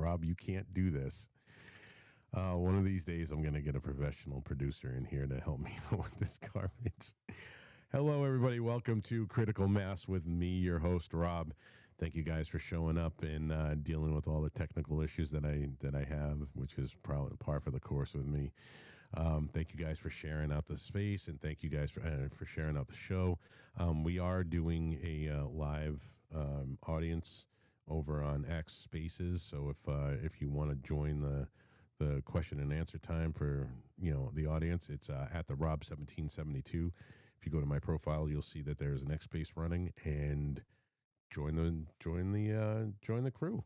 Rob, you can't do this. One of these days, I'm going to get a professional producer in here to help me with this garbage. Hello, everybody. Welcome to Critical Mass with me, your host, Rob. Thank you guys for showing up and dealing with all the technical issues that I have, which is probably par for the course with me. Thank you guys for sharing out the space, and thank you guys for sharing out the show. We are doing a live audience over on X Spaces, so if you want to join the question and answer time for the audience, it's at the Rob 1772. If you go to my profile, you'll see that there's an X Space running, and join the crew.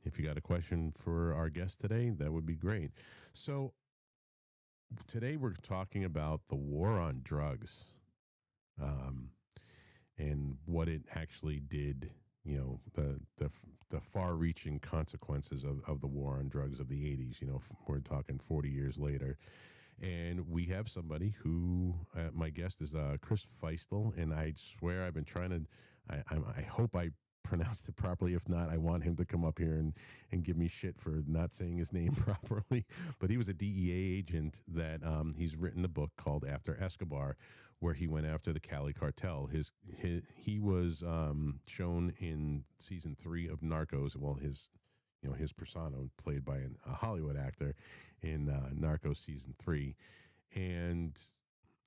If you got a question for our guest today, that would be great. So today we're talking about the war on drugs, and what it actually did. The far-reaching consequences of the war on drugs of the 80s. We're talking 40 years later. And we have somebody who, my guest is Chris Feistl, and I swear I've been trying to, I hope I pronounced it properly. If not, I want him to come up here and give me shit for not saying his name properly. But he was a DEA agent that he's written a book called After Escobar, where he went after the Cali cartel. He was shown in season 3 of Narcos. Well, his persona played by a Hollywood actor in Narcos season 3. And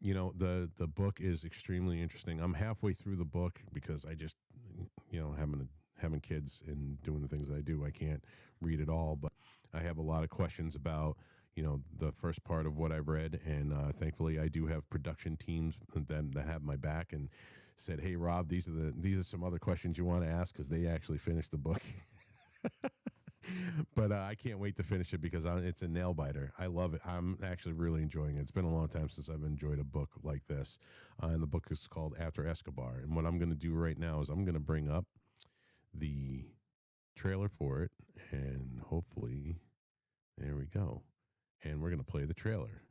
the book is extremely interesting. I'm halfway through the book because I just having kids and doing the things that I do, I can't read it all, but I have a lot of questions about the first part of what I've read, and thankfully I do have production teams that have my back and said, hey Rob, these are some other questions you want to ask, because they actually finished the book. But I can't wait to finish it because it's a nail biter. I love it. I'm actually really enjoying it. It's been a long time since I've enjoyed a book like this. And the book is called After Escobar. And what I'm going to do right now is I'm going to bring up the trailer for it. And hopefully, there we go. And we're going to play the trailer.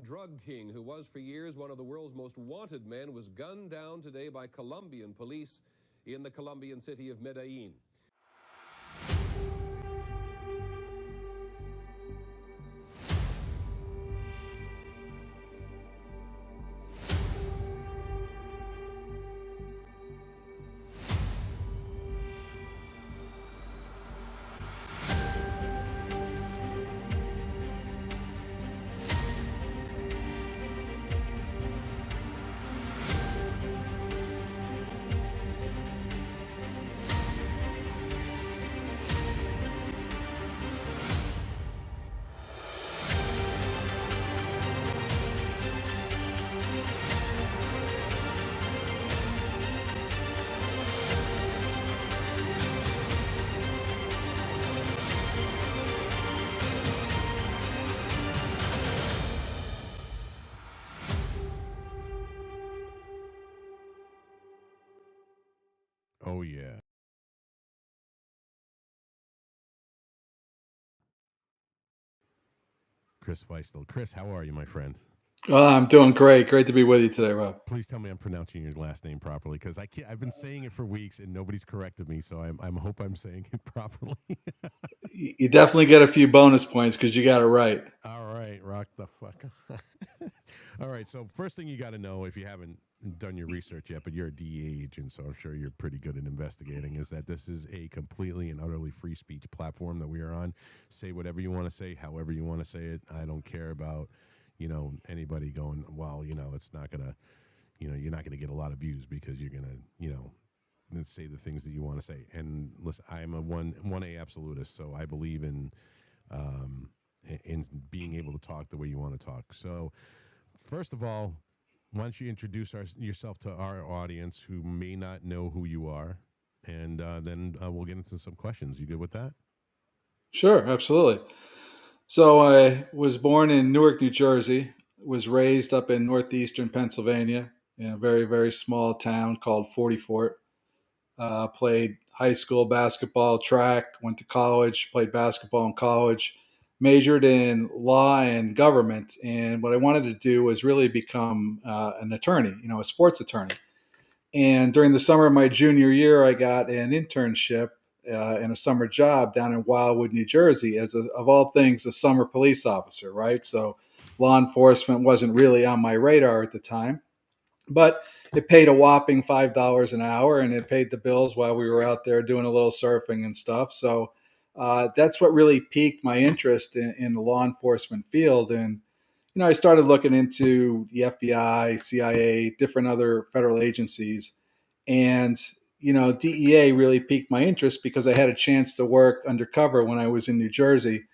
Drug king, who was for years one of the world's most wanted men, was gunned down today by Colombian police in the Colombian city of Medellin. Oh, yeah. Chris Feistl. Chris, how are you, my friend? I'm doing great. Great to be with you today, Rob. Please tell me I'm pronouncing your last name properly, because I've been saying it for weeks and nobody's corrected me, so I hope I'm saying it properly. You definitely get a few bonus points because you got it right. All right, rock the fuck. All right, so first thing you got to know, if you haven't done your research yet, but you're a DEA agent, so I'm sure you're pretty good at investigating, is that this is a completely and utterly free speech platform that we are on. Say whatever you want to say, however you want to say it. I don't care about, anybody going, well, it's not going to, you're not going to get a lot of views because you're going to, say the things that you want to say. And listen, I'm a 1A absolutist, so I believe in being able to talk the way you want to talk. So first of all, why don't you introduce yourself to our audience who may not know who you are, and then we'll get into some questions. You good with that? Sure, absolutely. So I was born in Newark, New Jersey, was raised up in northeastern Pennsylvania in a very, very small town called 40 Fort. Played high school basketball, track, went to college, played basketball in college, majored in law and government. And what I wanted to do was really become an attorney, a sports attorney. And during the summer of my junior year, I got an internship in a summer job down in Wildwood, New Jersey, as of all things, a summer police officer, right? So law enforcement wasn't really on my radar at the time, but it paid a whopping $5 an hour, and it paid the bills while we were out there doing a little surfing and stuff. So that's what really piqued my interest in the law enforcement field. And I started looking into the FBI, CIA, different other federal agencies, and DEA really piqued my interest because I had a chance to work undercover when I was in New Jersey.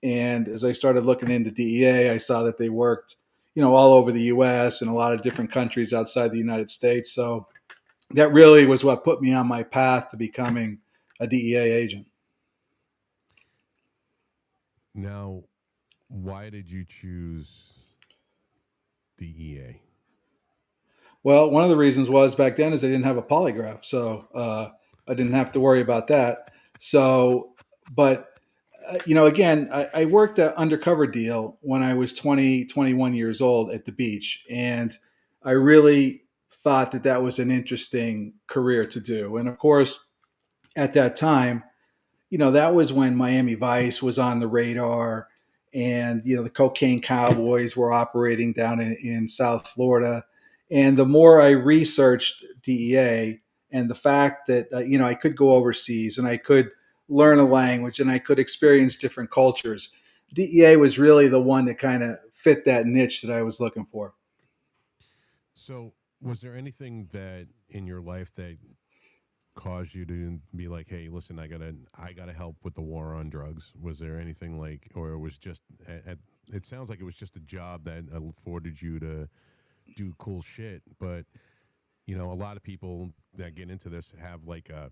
And as I started looking into DEA, I saw that they worked, all over the U.S. and a lot of different countries outside the United States. So that really was what put me on my path to becoming a DEA agent. Now, why did you choose DEA? Well, one of the reasons was back then is they didn't have a polygraph, so I didn't have to worry about that. So, but again, I worked an undercover deal when I was 20, 21 years old at the beach, and I really thought that that was an interesting career to do. And of course, at that time, that was when Miami Vice was on the radar, and the cocaine cowboys were operating down in South Florida. And the more I researched DEA, and the fact that I could go overseas and I could learn a language and I could experience different cultures, DEA was really the one that kind of fit that niche that I was looking for. So, was there anything that in your life that caused you to be like, "Hey, listen, I gotta help with the war on drugs"? Was there anything like, or it was just? It sounds like it was just a job that afforded you to do cool shit. But a lot of people that get into this have like a,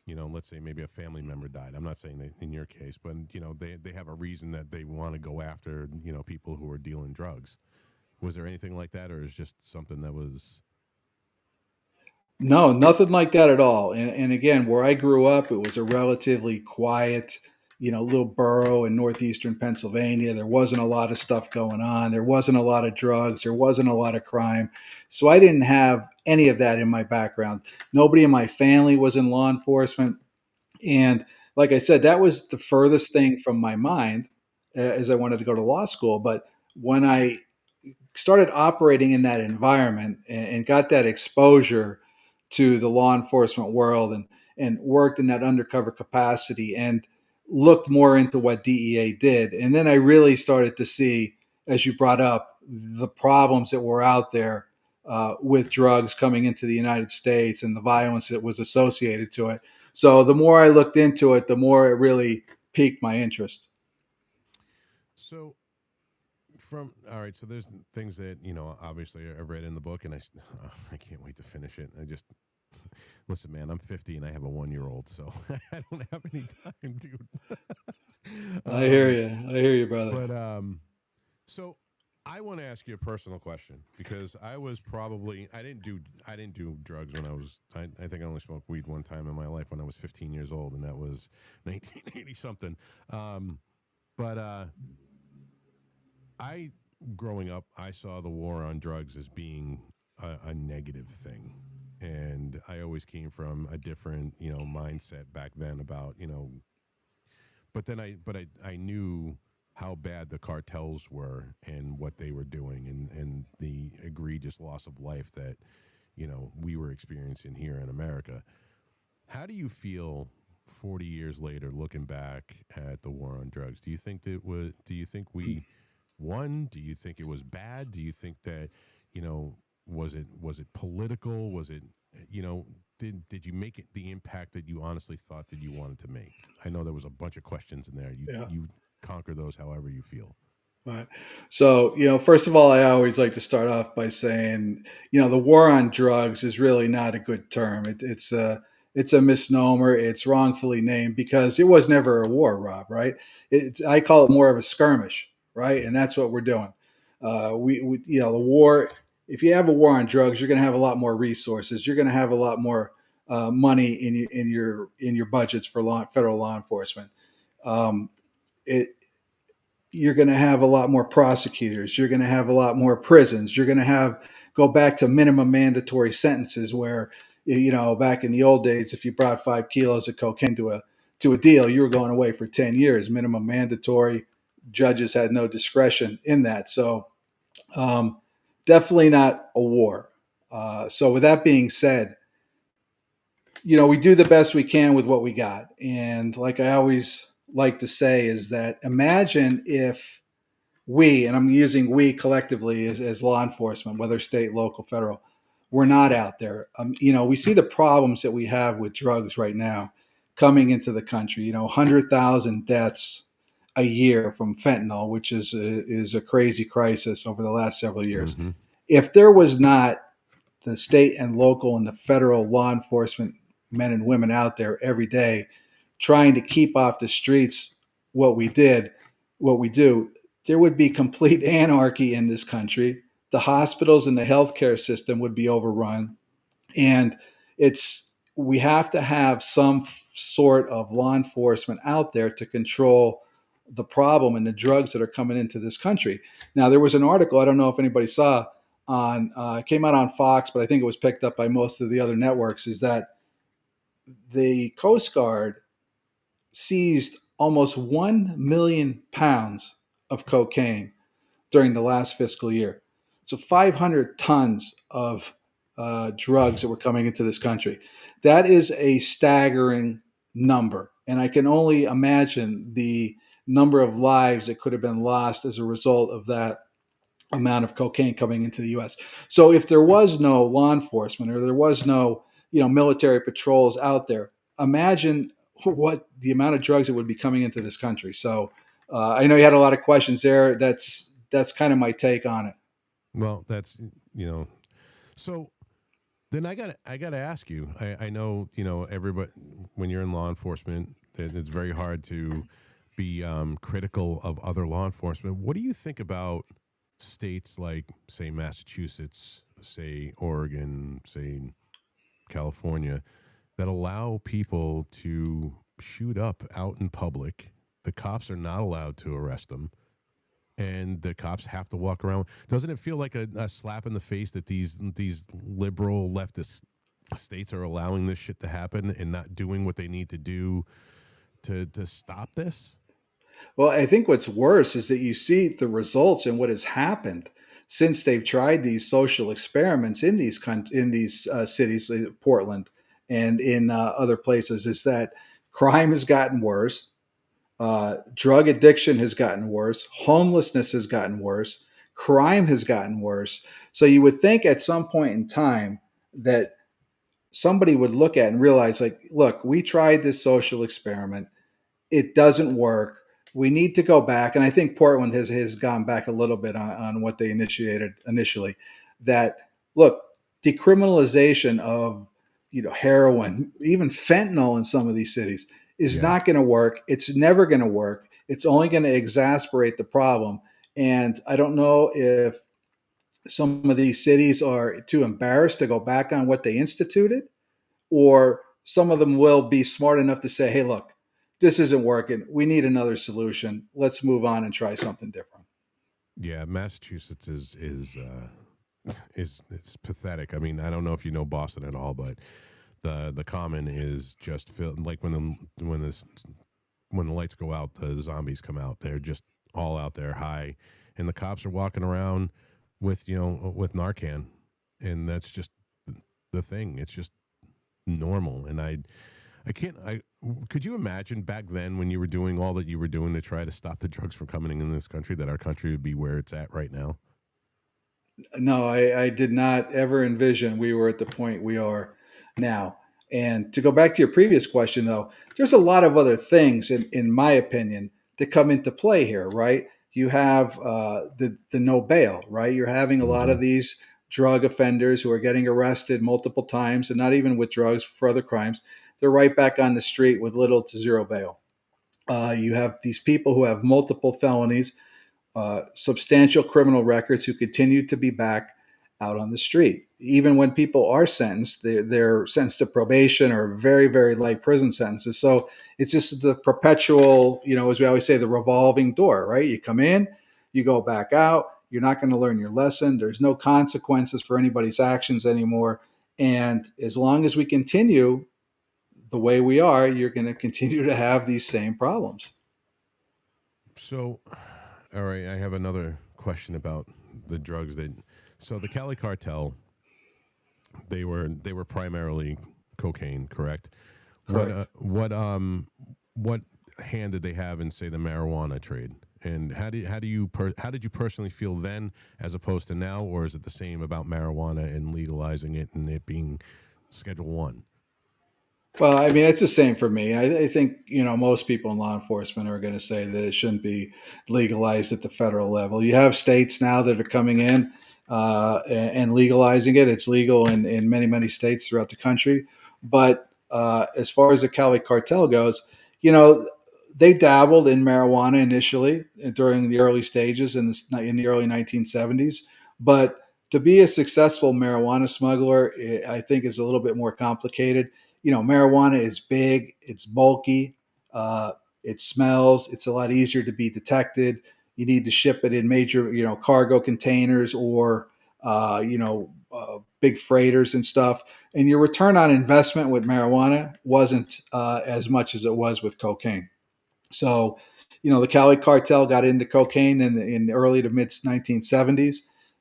let's say maybe a family member died. I'm not saying that in your case, but they have a reason that they want to go after people who are dealing drugs. Was there anything like that, or is just something that was? No, nothing like that at all. And again, where I grew up, it was a relatively quiet, little borough in northeastern Pennsylvania. There wasn't a lot of stuff going on. There wasn't a lot of drugs. There wasn't a lot of crime. So I didn't have any of that in my background. Nobody in my family was in law enforcement. And like I said, that was the furthest thing from my mind as I wanted to go to law school. But when I started operating in that environment and got that exposure to the law enforcement world, and worked in that undercover capacity and looked more into what DEA did. And then I really started to see, as you brought up, the problems that were out there with drugs coming into the United States and the violence that was associated to it. So the more I looked into it, the more it really piqued my interest. So from all right, so there's things that obviously I read in the book, and I can't wait to finish it. I just listen, man. I'm 50 and I have a 1 year old, so I don't have any time, dude. I hear um, you. I hear you, brother. but so I want to ask you a personal question because I didn't do drugs when I think I only smoked weed one time in my life when I was 15 years old, and that was 1980 something. But I growing up, I saw the war on drugs as being a negative thing, and I always came from a different mindset back then about but then I knew how bad the cartels were and what they were doing, and the egregious loss of life that we were experiencing here in America. How do you feel 40 years later looking back at the war on drugs? Do you think we won? Do you think it was bad? Do you think that, was it political? Was it, did you make it the impact that you honestly thought that you wanted to make? I know there was a bunch of questions in there. You Yeah. you conquer those however you feel. Right. So, first of all, I always like to start off by saying, the war on drugs is really not a good term. It's a misnomer. It's wrongfully named because it was never a war, Rob. Right? I call it more of a skirmish, right? And that's what we're doing. The war. If you have a war on drugs, you're going to have a lot more resources. You're going to have a lot more money in your budgets for federal law enforcement. Um, it, you're going to have a lot more prosecutors. You're going to have a lot more prisons. You're going to have go back to minimum mandatory sentences where, back in the old days, if you brought 5 kilos of cocaine to to a deal, you were going away for 10 years, minimum mandatory. Judges had no discretion in that. So um, definitely not a war. So with that being said, we do the best we can with what we got. And like I always like to say is that imagine if we, and I'm using we collectively as law enforcement, whether state, local, federal, we're not out there. We see the problems that we have with drugs right now coming into the country. 100,000 deaths a year from fentanyl, which is a crazy crisis over the last several years. Mm-hmm. If there was not the state and local and the federal law enforcement men and women out there every day trying to keep off the streets what we do, there would be complete anarchy in this country. The hospitals and the healthcare system would be overrun. And we have to have some sort of law enforcement out there to control the problem and the drugs that are coming into this country. Now, there was an article, I don't know if anybody saw, on it came out on Fox, but I think it was picked up by most of the other networks, is that the Coast Guard seized almost 1 million pounds of cocaine during the last fiscal year. So 500 tons of drugs that were coming into this country. That is a staggering number. And I can only imagine the number of lives that could have been lost as a result of that amount of cocaine coming into the US. So if there was no law enforcement or there was no, military patrols out there, imagine what the amount of drugs that would be coming into this country. So I know you had a lot of questions there. That's kind of my take on it. Well, that's so then I got to ask you. I know everybody, when you're in law enforcement, it's very hard to be critical of other law enforcement. What do you think about states like, say, Massachusetts, say, Oregon, say, California, that allow people to shoot up out in public? The cops are not allowed to arrest them, and the cops have to walk around. Doesn't it feel like a slap in the face that these liberal leftist states are allowing this shit to happen and not doing what they need to do to stop this? Well, I think what's worse is that you see the results and what has happened since they've tried these social experiments in these cities, Portland, and in other places. Is that crime has gotten worse, drug addiction has gotten worse, homelessness has gotten worse, crime has gotten worse. So you would think at some point in time that somebody would look at and realize, like, look, we tried this social experiment, it doesn't work. We need to go back. And I think Portland has gone back a little bit on what they initiated initially. That, look, decriminalization of heroin, even fentanyl in some of these cities is Yeah. not going to work. It's never going to work. It's only going to exacerbate the problem. And I don't know if some of these cities are too embarrassed to go back on what they instituted, or some of them will be smart enough to say, hey, look, this isn't working. We need another solution. Let's move on and try something different. Yeah, Massachusetts is it's pathetic. I mean, I don't know if you know Boston at all, but the common is just filled, like when the lights go out, the zombies come out. They're just all out there high, and the cops are walking around with Narcan, and that's just the thing. It's just normal, and I can't. I could you imagine back then when you were doing all that you were doing to try to stop the drugs from coming in this country, that our country would be where it's at right now? No, I did not ever envision we were at the point we are now. And to go back to your previous question, though, there's a lot of other things, in my opinion, that come into play here, right? You have the no bail, right? You're having a lot Mm-hmm. of these drug offenders who are getting arrested multiple times, and not even with drugs, for other crimes. They're right back on the street with little to zero bail. You have these people who have multiple felonies, substantial criminal records, who continue to be back out on the street. Even when people are sentenced, they're sentenced to probation or very, very light prison sentences. So it's just the perpetual, as we always say, the revolving door, right? You come in, you go back out. You're not going to learn your lesson. There's no consequences for anybody's actions anymore. And as long as we continue the way we are, you're going to continue to have these same problems. So, all right, I have another question about the drugs that. So the Cali cartel, they were primarily cocaine, correct? Correct. What hand did they have in, say, the marijuana trade? And how did you personally feel then, as opposed to now, or is it the same about marijuana and legalizing it and it being Schedule One? Well, I mean, it's the same for me. I think, most people in law enforcement are going to say that it shouldn't be legalized at the federal level. You have states now that are coming in and legalizing it. It's legal in many, many states throughout the country. But as far as the Cali cartel goes, you know, they dabbled in marijuana initially during the early stages in the early 1970s. But to be a successful marijuana smuggler, I think is a little bit more complicated. Marijuana is big, it's bulky, uh, it smells, it's a lot easier to be detected. You need to ship it in major, cargo containers or, big freighters and stuff. And your return on investment with marijuana wasn't as much as it was with cocaine. So, the Cali cartel got into cocaine in the early to mid 1970s.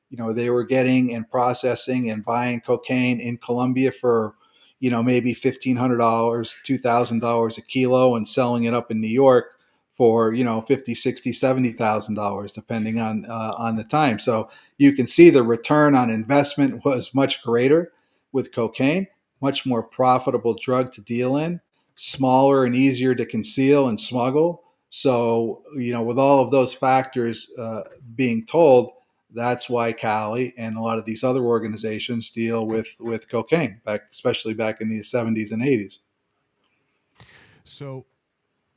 They were getting and processing and buying cocaine in Colombia for, maybe $1,500, $2,000 a kilo, and selling it up in New York for, 50, 60, $70,000, depending on the time. So you can see the return on investment was much greater with cocaine, much more profitable drug to deal in, smaller and easier to conceal and smuggle. So, with all of those factors being told, that's why Cali and a lot of these other organizations deal with cocaine, especially back in the 70s and 80s. So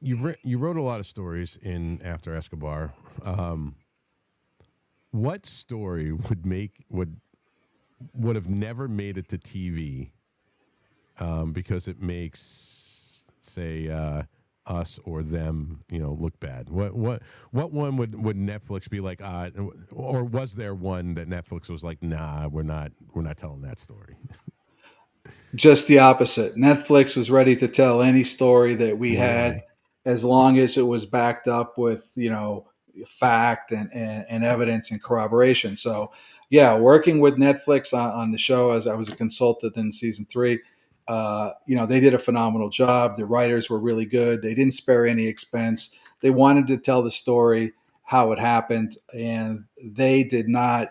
you wrote a lot of stories in after Escobar. Um, what story would have never made it to TV because it makes, say, us or them, look bad? What one would Netflix be like? Or was there one that Netflix was like, nah, we're not telling that story? Just the opposite. Netflix was ready to tell any story that we had Really? as long as it was backed up with, fact and evidence and corroboration. So, yeah, working with Netflix on the show as I was a consultant in season three, they did a phenomenal job. The writers were really good. They didn't spare any expense. They wanted to tell the story, how it happened, and they did not,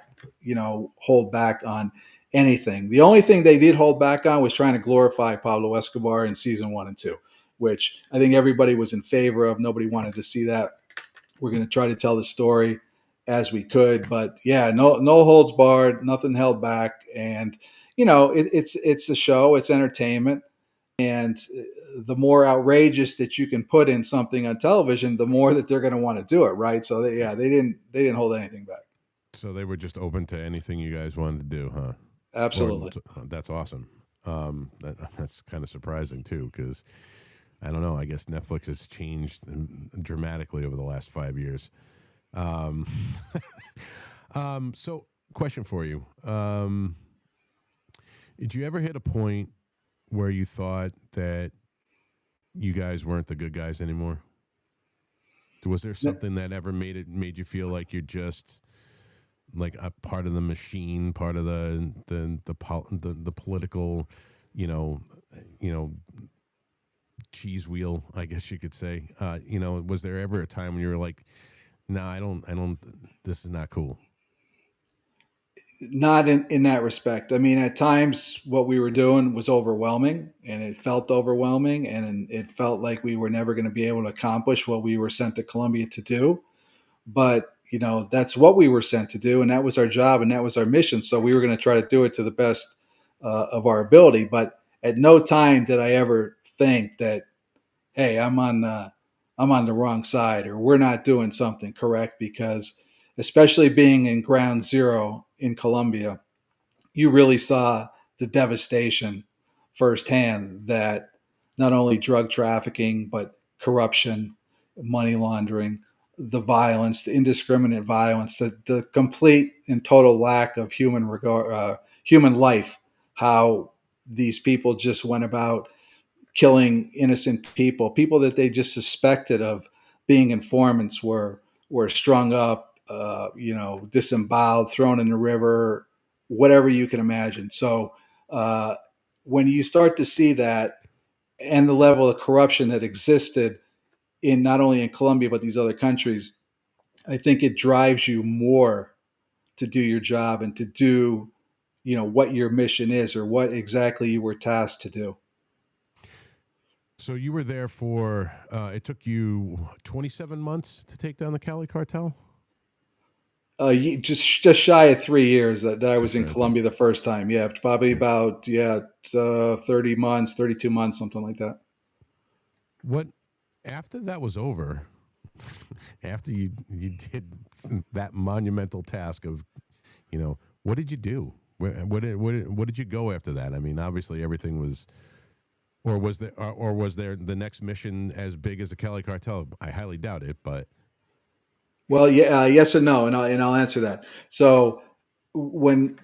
hold back on anything. The only thing they did hold back on was trying to glorify Pablo Escobar in season 1 and 2, which I think everybody was in favor of. Nobody wanted to see that. We're going to try to tell the story as we could, but yeah, no holds barred, nothing held back, and it's a show, it's entertainment, and the more outrageous that you can put in something on television, the more that they're going to want to do it, right? So they didn't hold anything back. So they were just open to anything you guys wanted to do, huh? Or Absolutely. that's awesome. That's kind of surprising too, because I don't know. I guess Netflix has changed dramatically over the last 5 years. Um, so, question for you: did you ever hit a point where you thought that you guys weren't the good guys anymore? Was there something that ever made you feel like you're just like a part of the machine, part of the political, you know, you know, cheese wheel, I guess you could say. Was there ever a time when you were like, "Nah, I don't. This is not cool." Not in that respect. I mean, at times what we were doing was overwhelming and it felt overwhelming and it felt like we were never going to be able to accomplish what we were sent to Colombia to do. But, that's what we were sent to do and that was our job and that was our mission. So we were going to try to do it to the best of our ability. But at no time did I ever think that, hey, I'm on the wrong side or we're not doing something correct because especially being in ground zero in Colombia, you really saw the devastation firsthand that not only drug trafficking, but corruption, money laundering, the violence, the indiscriminate violence, the complete and total lack of human life, how these people just went about killing innocent people. People that they just suspected of being informants were strung up, disemboweled, thrown in the river, whatever you can imagine. So uh, when you start to see that and the level of corruption that existed in not only in Colombia but these other countries, I think it drives you more to do your job and to do, what your mission is or what exactly you were tasked to do. So you were there for, it took you 27 months to take down the Cali cartel? Just shy of 3 years that I was Just in shy of three. Colombia the first time. Yeah, probably about 30 months, 32 months, something like that. What, after that was over, after you did that monumental task of, what did you do? What did you go after that? I mean, obviously everything was, or was there the next mission as big as the Cali cartel? I highly doubt it, but Well, yeah, yes and no, and I'll answer that. So when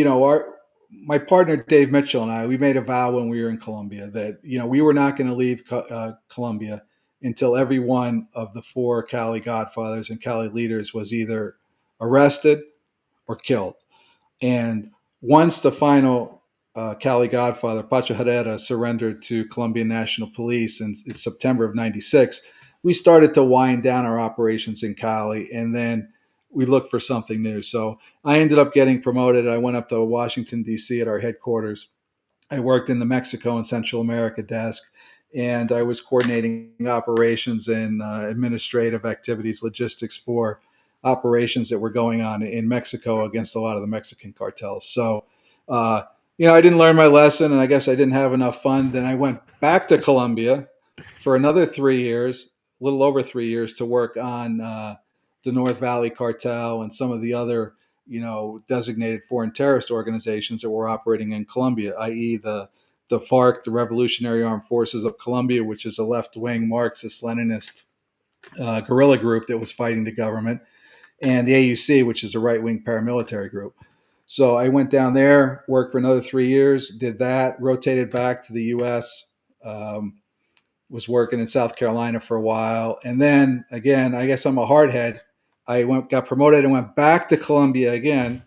our my partner Dave Mitchell and I, we made a vow when we were in Colombia that we were not going to leave Colombia until every one of the four Cali Godfathers and Cali leaders was either arrested or killed. And once the final Cali Godfather, Pacho Herrera, surrendered to Colombian National Police in September of '96, we started to wind down our operations in Cali, and then we looked for something new. So I ended up getting promoted. I went up to Washington, D.C. at our headquarters. I worked in the Mexico and Central America desk, and I was coordinating operations and administrative activities, logistics for operations that were going on in Mexico against a lot of the Mexican cartels. So, I didn't learn my lesson, and I guess I didn't have enough fun. Then I went back to Colombia for another 3 years, a little over 3 years, to work on the North Valley Cartel and some of the other designated foreign terrorist organizations that were operating in Colombia, i.e., the FARC, the Revolutionary Armed Forces of Colombia, which is a left-wing Marxist-Leninist guerrilla group that was fighting the government, and the AUC, which is a right-wing paramilitary group. So I went down there, worked for another 3 years, did that, rotated back to the U.S., was working in South Carolina for a while, and then again, I guess I'm a hardhead. Got promoted, and went back to Colombia again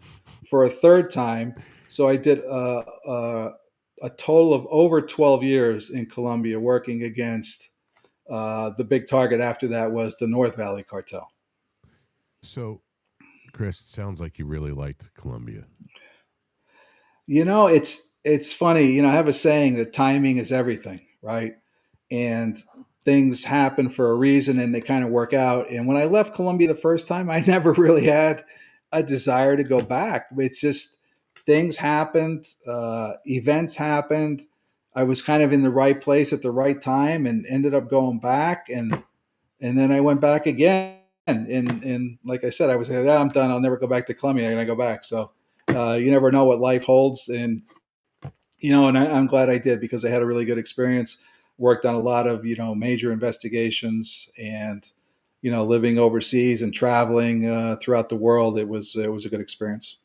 for a third time. So I did a total of over 12 years in Colombia, working against the big target after that was the North Valley Cartel. so Chris, it sounds like you really liked Colombia. It's funny. I have a saying that timing is everything, right? And things happen for a reason, and they kind of work out. And when I left Colombia the first time, I never really had a desire to go back. It's just things happened, events happened. I was kind of in the right place at the right time, and ended up going back, and then I went back again. And like I said, I was like, I'm done. I'll never go back to Colombia. I'm gonna go back. So you never know what life holds, and I'm glad I did, because I had a really good experience. Worked on a lot of major investigations, and living overseas and traveling throughout the world. It was a good experience.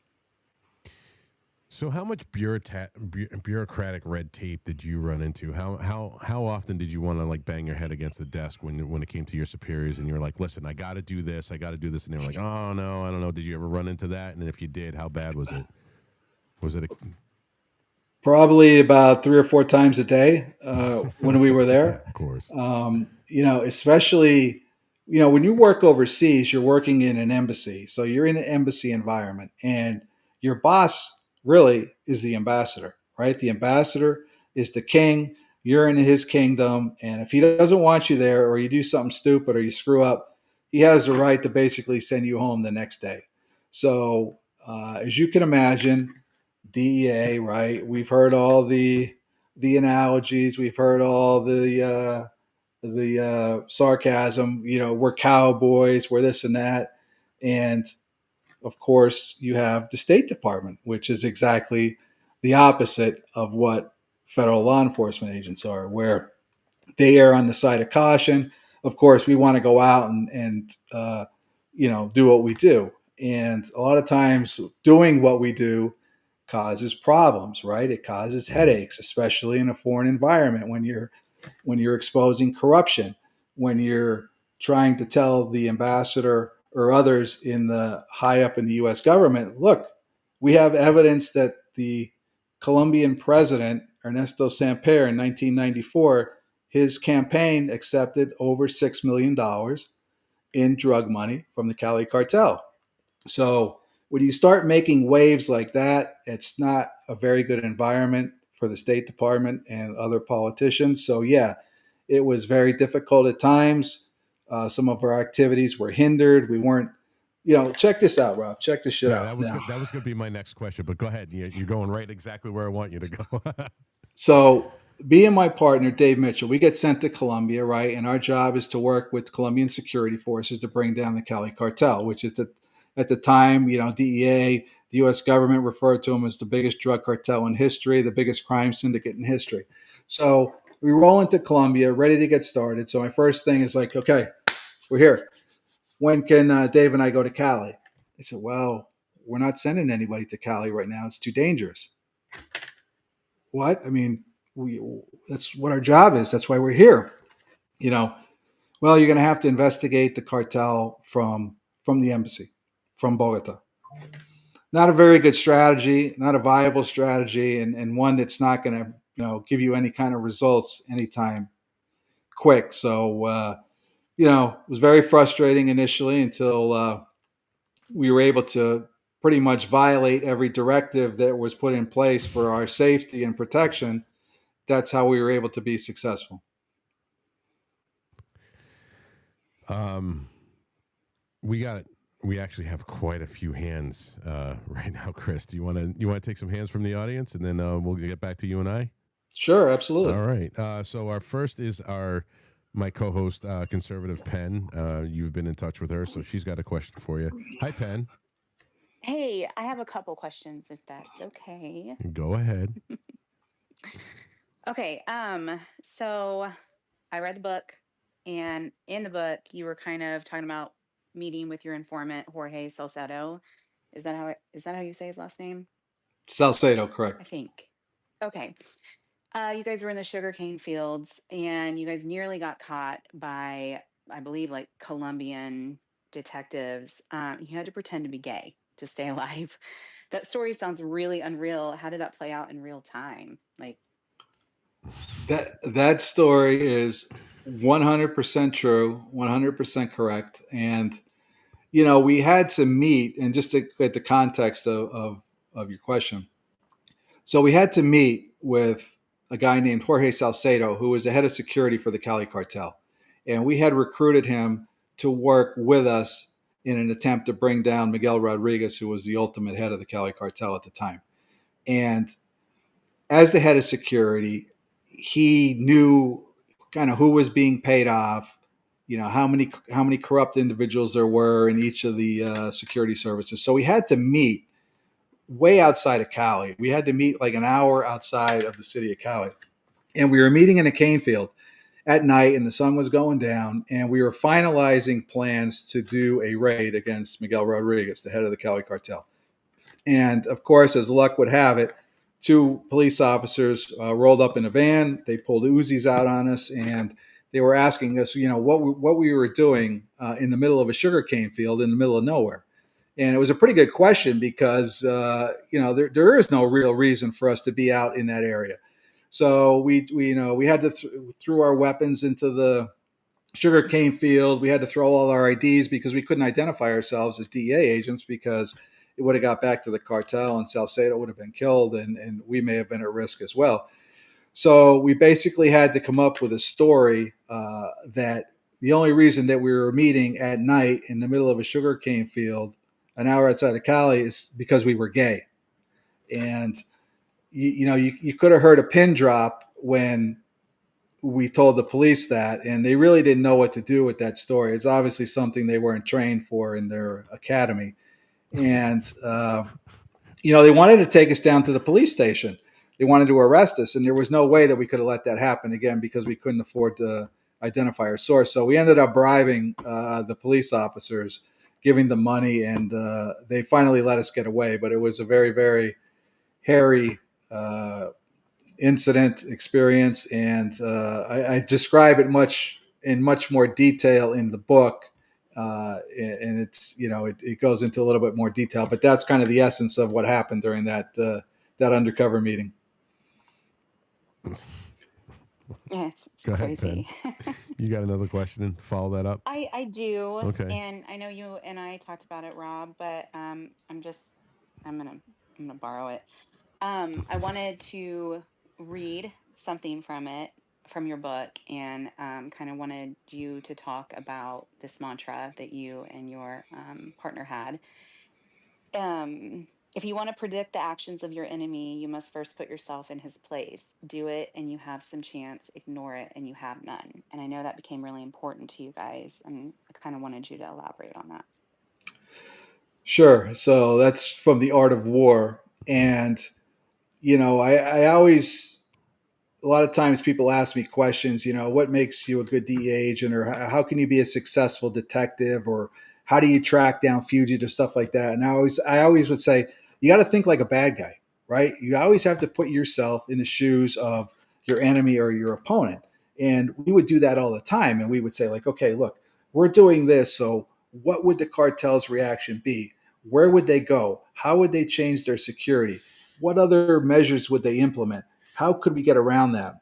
So, how much bureaucratic red tape did you run into? How often did you want to like bang your head against the desk when it came to your superiors, and you were like, "Listen, I got to do this, I got to do this," and they were like, "Oh no, I don't know." Did you ever run into that? And if you did, how bad was it? Was it a Probably about 3 or 4 times a day when we were yeah, there. of course. Especially, when you work overseas, you're working in an embassy. So you're in an embassy environment, and your boss really is the ambassador, right? The ambassador is the king. You're in his kingdom. And if he doesn't want you there, or you do something stupid, or you screw up, he has the right to basically send you home the next day. So, as you can imagine, DEA, right? We've heard all the analogies. We've heard all the sarcasm. We're cowboys. We're this and that, and of course, you have the State Department, which is exactly the opposite of what federal law enforcement agents are, where they err on the side of caution. Of course, we want to go out and do what we do, and a lot of times doing what we do causes problems, right? It causes headaches, especially in a foreign environment when you're exposing corruption, when you're trying to tell the ambassador or others in the high up in the U.S. government, look, we have evidence that the Colombian president Ernesto Samper in 1994, his campaign accepted over $6 million in drug money from the Cali cartel. So when you start making waves like that, it's not a very good environment for the State Department and other politicians. So yeah, it was very difficult at times. Some of our activities were hindered. We weren't, check this out, Rob. Check this shit Yeah, out. Now, that was going to be my next question, but go ahead. You're going right exactly where I want you to go. so me and my partner, Dave Mitchell, we get sent to Colombia, right? And our job is to work with Colombian security forces to bring down the Cali cartel, which is at the time, DEA, the U.S. government referred to them as the biggest drug cartel in history, the biggest crime syndicate in history. So we roll into Colombia, ready to get started. So my first thing is like, okay, we're here. When can Dave and I go to Cali? They said, well, we're not sending anybody to Cali right now. It's too dangerous. What? I mean, that's what our job is. That's why we're here. You know, well, you're going to have to investigate the cartel from the embassy, from Bogota. Not a very good strategy, not a viable strategy, and one that's not going to give you any kind of results anytime quick. So it was very frustrating initially until we were able to pretty much violate every directive that was put in place for our safety and protection. That's how we were able to be successful. We actually have quite a few hands right now, Chris. Do you want to take some hands from the audience, and then we'll get back to you and I? Sure, absolutely. All right. So our first is my co-host, Conservative Penn. You've been in touch with her, so she's got a question for you. Hi, Penn. Hey, I have a couple questions if that's okay. Go ahead. Okay, so I read the book, and in the book you were kind of talking about meeting with your informant Jorge Salcedo. Is that how you say his last name? Salcedo, I correct. think. Okay. You guys were in the sugarcane fields, and you guys nearly got caught by, I believe, like Colombian detectives. You had to pretend to be gay to stay alive. That story sounds really unreal. How did that play out in real time? Like, That story is 100% true, 100% correct, and we had to meet, and just to get the context of your question. So we had to meet with a guy named Jorge Salcedo, who was the head of security for the Cali cartel. And we had recruited him to work with us in an attempt to bring down Miguel Rodriguez, who was the ultimate head of the Cali cartel at the time. And as the head of security, he knew kind of who was being paid off, how many corrupt individuals there were in each of the security services. So we had to meet way outside of Cali. We had to meet like an hour outside of the city of Cali. And we were meeting in a cane field at night, and the sun was going down, and we were finalizing plans to do a raid against Miguel Rodriguez, the head of the Cali cartel. And of course, as luck would have it, two police officers rolled up in a van. They pulled Uzis out on us, and they were asking us, what we were doing in the middle of a sugarcane field in the middle of nowhere. And it was a pretty good question because there is no real reason for us to be out in that area. So we had to throw our weapons into the sugarcane field. We had to throw all our IDs because we couldn't identify ourselves as DEA agents because it would have got back to the cartel and Salcedo would have been killed, and we may have been at risk as well. So we basically had to come up with a story that the only reason that we were meeting at night in the middle of a sugarcane field an hour outside of Cali is because we were gay. And you could have heard a pin drop when we told the police that, and they really didn't know what to do with that story. It's obviously something they weren't trained for in their academy. And they wanted to take us down to the police station. They wanted to arrest us, and there was no way that we could have let that happen again because we couldn't afford to identify our source. So we ended up bribing the police officers, giving them money, and they finally let us get away. But it was a very, very hairy incident experience, and I describe it in much more detail in the book. And it's it goes into a little bit more detail, but that's kind of the essence of what happened during that undercover meeting. Yeah, it's Go ahead, Penn. crazy. You got another question to follow that up? I do, Okay. and I know you and I talked about it, Rob, but I'm gonna borrow it. I wanted to read something from it, from your book, and kind of wanted you to talk about this mantra that you and your partner had. If you want to predict the actions of your enemy, you must first put yourself in his place. Do it and you have some chance. Ignore it and you have none. And I know that became really important to you guys. And I kind of wanted you to elaborate on that. Sure. So that's from The Art of War. And, I always, a lot of times people ask me questions, what makes you a good DEA agent, or how can you be a successful detective, or how do you track down fugitives, stuff like that. And I always would say, you got to think like a bad guy, right? You always have to put yourself in the shoes of your enemy or your opponent. And we would do that all the time. And we would say, like, okay, look, we're doing this. So what would the cartel's reaction be? Where would they go? How would they change their security? What other measures would they implement? How could we get around that?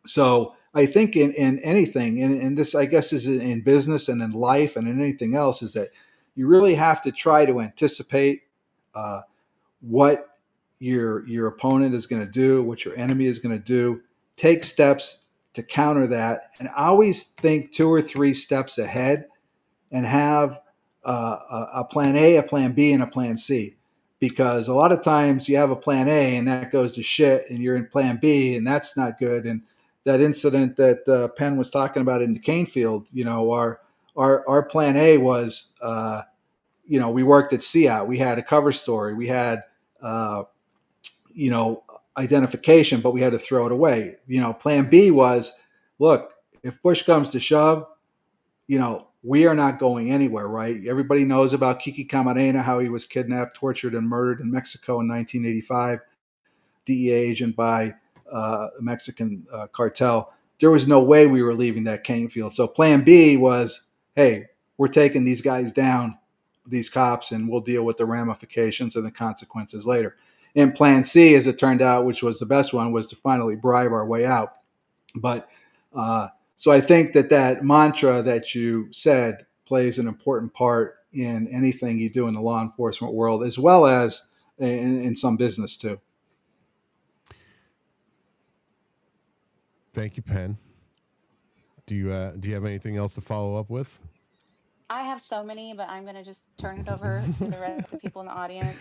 So I think in anything, and this I guess is in business and in life and in anything else, is that you really have to try to anticipate uh, what your opponent is going to do, what your enemy is going to do. Take steps to counter that, and always think 2 or 3 steps ahead, and have a plan A, a plan B, and a plan C. Because a lot of times you have a plan A and that goes to shit, and you're in plan B and that's not good. And that incident that Penn was talking about in the cane field, our plan A was, we worked at CIAT. We had a cover story. We had, uh, you know, identification, but we had to throw it away. Plan B was, look, if push comes to shove, we are not going anywhere, right? Everybody knows about Kiki Camarena, how he was kidnapped, tortured, and murdered in Mexico in 1985, DEA agent by a Mexican cartel. There was no way we were leaving that cane field. So plan B was, hey, we're taking these guys down, these cops, and we'll deal with the ramifications and the consequences later. And plan C, as it turned out, which was the best one, was to finally bribe our way out. But so I think that mantra that you said plays an important part in anything you do in the law enforcement world, as well as in some business too. Thank you, Penn. Do you have anything else to follow up with? I have so many, but I'm going to just turn it over to the rest of the people in the audience.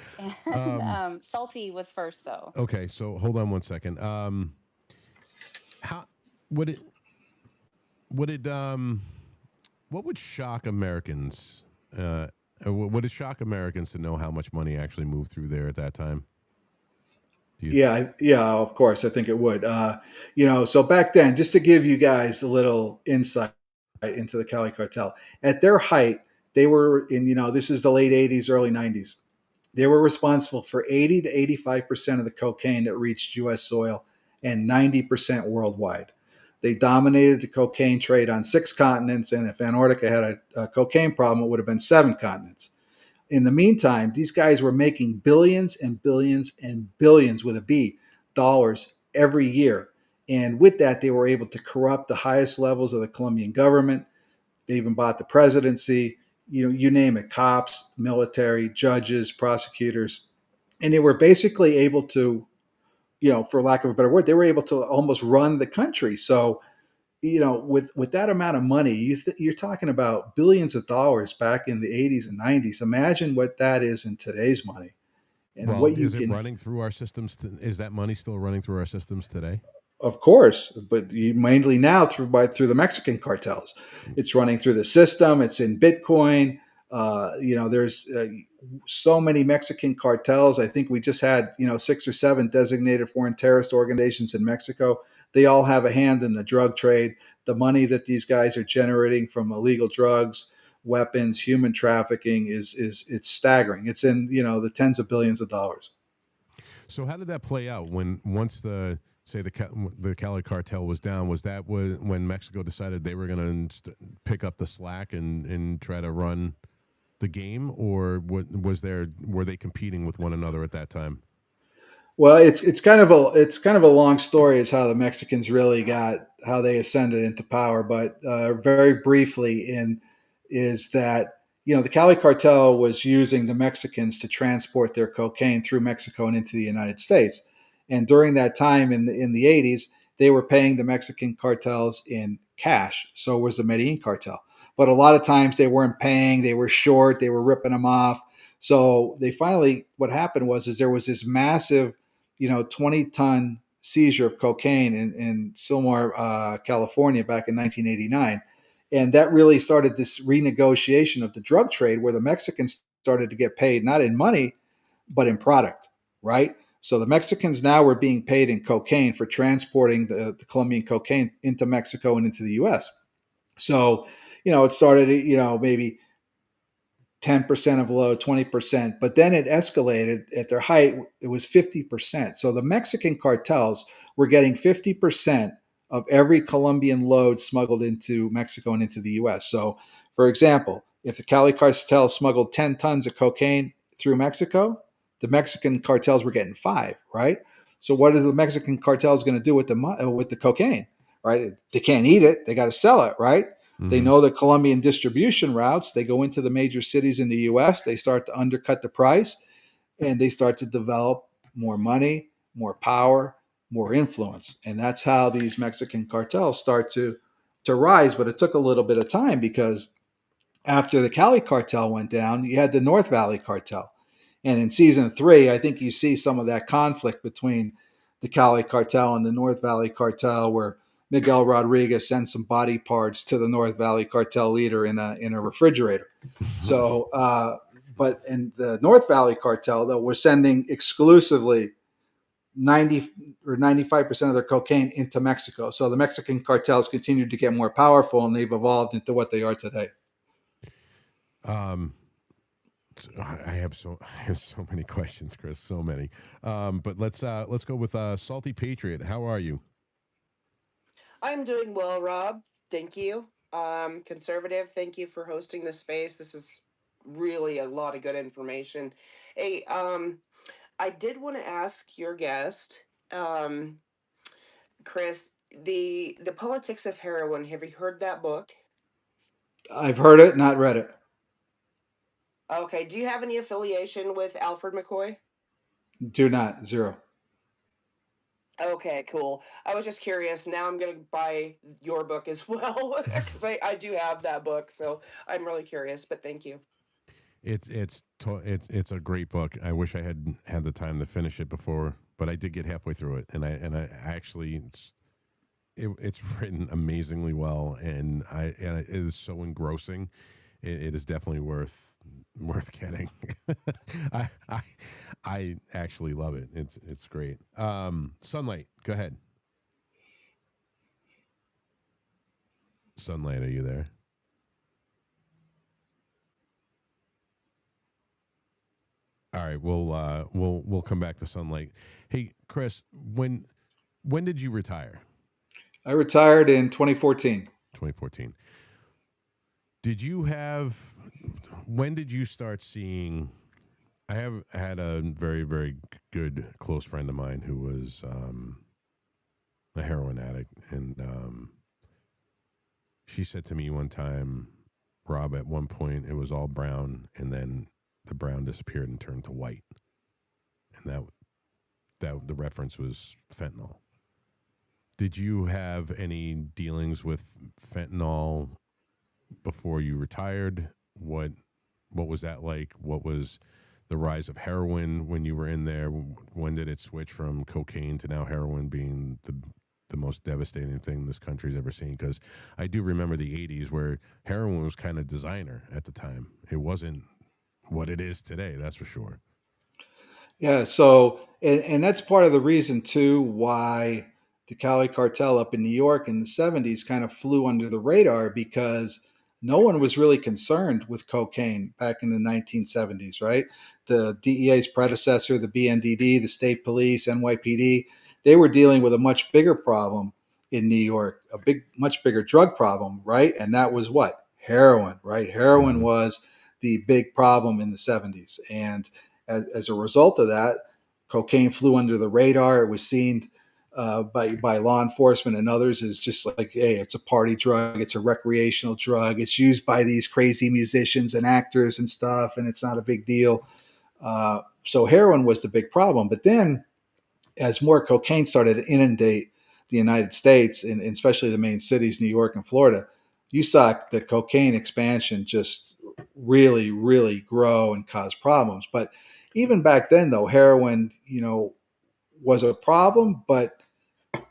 And Salty was first, though. Okay, so hold on one second. How would it would it what would shock Americans? Would it shock Americans to know how much money actually moved through there at that time? Yeah, of course. I think it would. So back then, just to give you guys a little insight into the Cali cartel, at their height, they were in, this is the late 80s, early 90s. They were responsible for 80 to 85% of the cocaine that reached U.S. soil and 90% worldwide. They dominated the cocaine trade on 6 continents, and if Antarctica had a cocaine problem, it would have been 7 continents. In the meantime, these guys were making billions and billions and billions with a B dollars every year. And with that, they were able to corrupt the highest levels of the Colombian government. They even bought the presidency, you name it, cops, military, judges, prosecutors. And they were basically able to, for lack of a better word, they were able to almost run the country. So with that amount of money, you're talking about billions of dollars back in the 80s and 90s. Imagine what that is in today's money, and Well, what you is it can. running through our systems? Is that money still running through our systems today? Of course, but mainly now through the Mexican cartels. It's running through the system. It's in Bitcoin. There's so many Mexican cartels. I think we just had 6 or 7 designated foreign terrorist organizations in Mexico. They all have a hand in the drug trade. The money that these guys are generating from illegal drugs, weapons, human trafficking is it's staggering. It's in the tens of billions of dollars. So how did that play out when once the say the Cali cartel was down? Was that when Mexico decided they were going to pick up the slack and try to run the game, or was there were they competing with one another at that time? Well, it's kind of a long story is how the Mexicans really got how they ascended into power, but very briefly in is that the Cali cartel was using the Mexicans to transport their cocaine through Mexico and into the United States, and during that time in the 80s, they were paying the Mexican cartels in cash. So was the Medellin cartel, but a lot of times they weren't paying, they were short, they were ripping them off. So they finally, what happened was, is there was this massive 20-ton seizure of cocaine in Sylmar, California back in 1989. And that really started this renegotiation of the drug trade where the Mexicans started to get paid not in money, but in product, right? So the Mexicans now were being paid in cocaine for transporting the Colombian cocaine into Mexico and into the US. So, it started, maybe 10% of load, 20%, but then it escalated at their height. It was 50%. So the Mexican cartels were getting 50% of every Colombian load smuggled into Mexico and into the US. So, for example, if the Cali cartel smuggled 10 tons of cocaine through Mexico, the Mexican cartels were getting five, right? So, what is the Mexican cartels going to do with the cocaine, right? They can't eat it, they got to sell it, right? They Mm-hmm. know the Colombian distribution routes. They go into the major cities in the US. They start to undercut the price and they start to develop more money, more power, more influence. And that's how these Mexican cartels start to rise. But it took a little bit of time because after the Cali cartel went down, you had the North Valley cartel. And in season 3, I think you see some of that conflict between the Cali cartel and the North Valley cartel, where Miguel Rodriguez sends some body parts to the North Valley cartel leader in a refrigerator. So, but in the North Valley cartel, though, we're sending exclusively 90 or 95% of their cocaine into Mexico. So the Mexican cartels continue to get more powerful, and they've evolved into what they are today. um, I have so many questions, Chris. So many. But let's go with Salty Patriot. How are you? I'm doing well, Rob. Thank you. Conservative, thank you for hosting this space. This is really a lot of good information. Hey, I did want to ask your guest, um, Chris, the politics of heroin. Have you heard that book? I've heard it, not read it. Okay. Do you have any affiliation with Alfred McCoy? Do not. Zero. Okay, cool. I was just curious. Now I'm gonna buy your book as well because I do have that book, so I'm really curious. But thank you. It's a great book. I wish I had had the time to finish it before, but I did get halfway through it, and I actually it's written amazingly well, and it is so engrossing. It is definitely worth getting. I, I I actually love it. It's great. Sunlight, go ahead. Sunlight, are you there? All right, we'll come back to Sunlight. Hey, Chris, when did you retire? I retired in 2014. 2014. Did you have when did you start seeing I have had a very good close friend of mine who was a heroin addict, and she said to me one time, Rob, at one point it was all brown, and then the brown disappeared and turned to white, and that the reference was fentanyl. Did you have any dealings with fentanyl before you retired? What was that like? What was the rise of heroin when you were in there? When did it switch from cocaine to now heroin being the most devastating thing this country's ever seen? Because I do remember the '80s where heroin was kind of designer at the time. It wasn't what it is today, that's for sure. Yeah. So, and that's part of the reason too why the Cali cartel up in New York in the 70s kind of flew under the radar because no one was really concerned with cocaine back in the 1970s, right? The DEA's predecessor, the BNDD, the state police, NYPD, they were dealing with a much bigger problem in New York, much bigger drug problem, right? And that was what? Heroin, right? Heroin Mm-hmm. was the big problem in the 70s. And as a result of that, cocaine flew under the radar. It was seen by law enforcement and others is just like, hey, it's a party drug, it's a recreational drug, it's used by these crazy musicians and actors and stuff, and it's not a big deal. So heroin was the big problem. But then, as more cocaine started to inundate the United States, and especially the main cities, New York and Florida, you saw the cocaine expansion just really, really grow and cause problems. But even back then, though, heroin, was a problem, but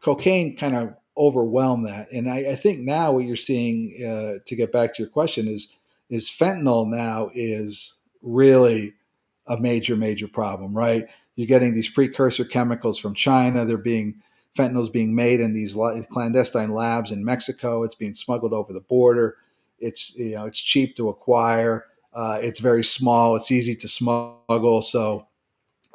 cocaine kind of overwhelmed that. And I think now what you're seeing, to get back to your question, is fentanyl now is really a major, major problem, right? You're getting these precursor chemicals from China. Fentanyl's being made in these clandestine labs in Mexico. It's being smuggled over the border. It's cheap to acquire. It's very small. It's easy to smuggle. So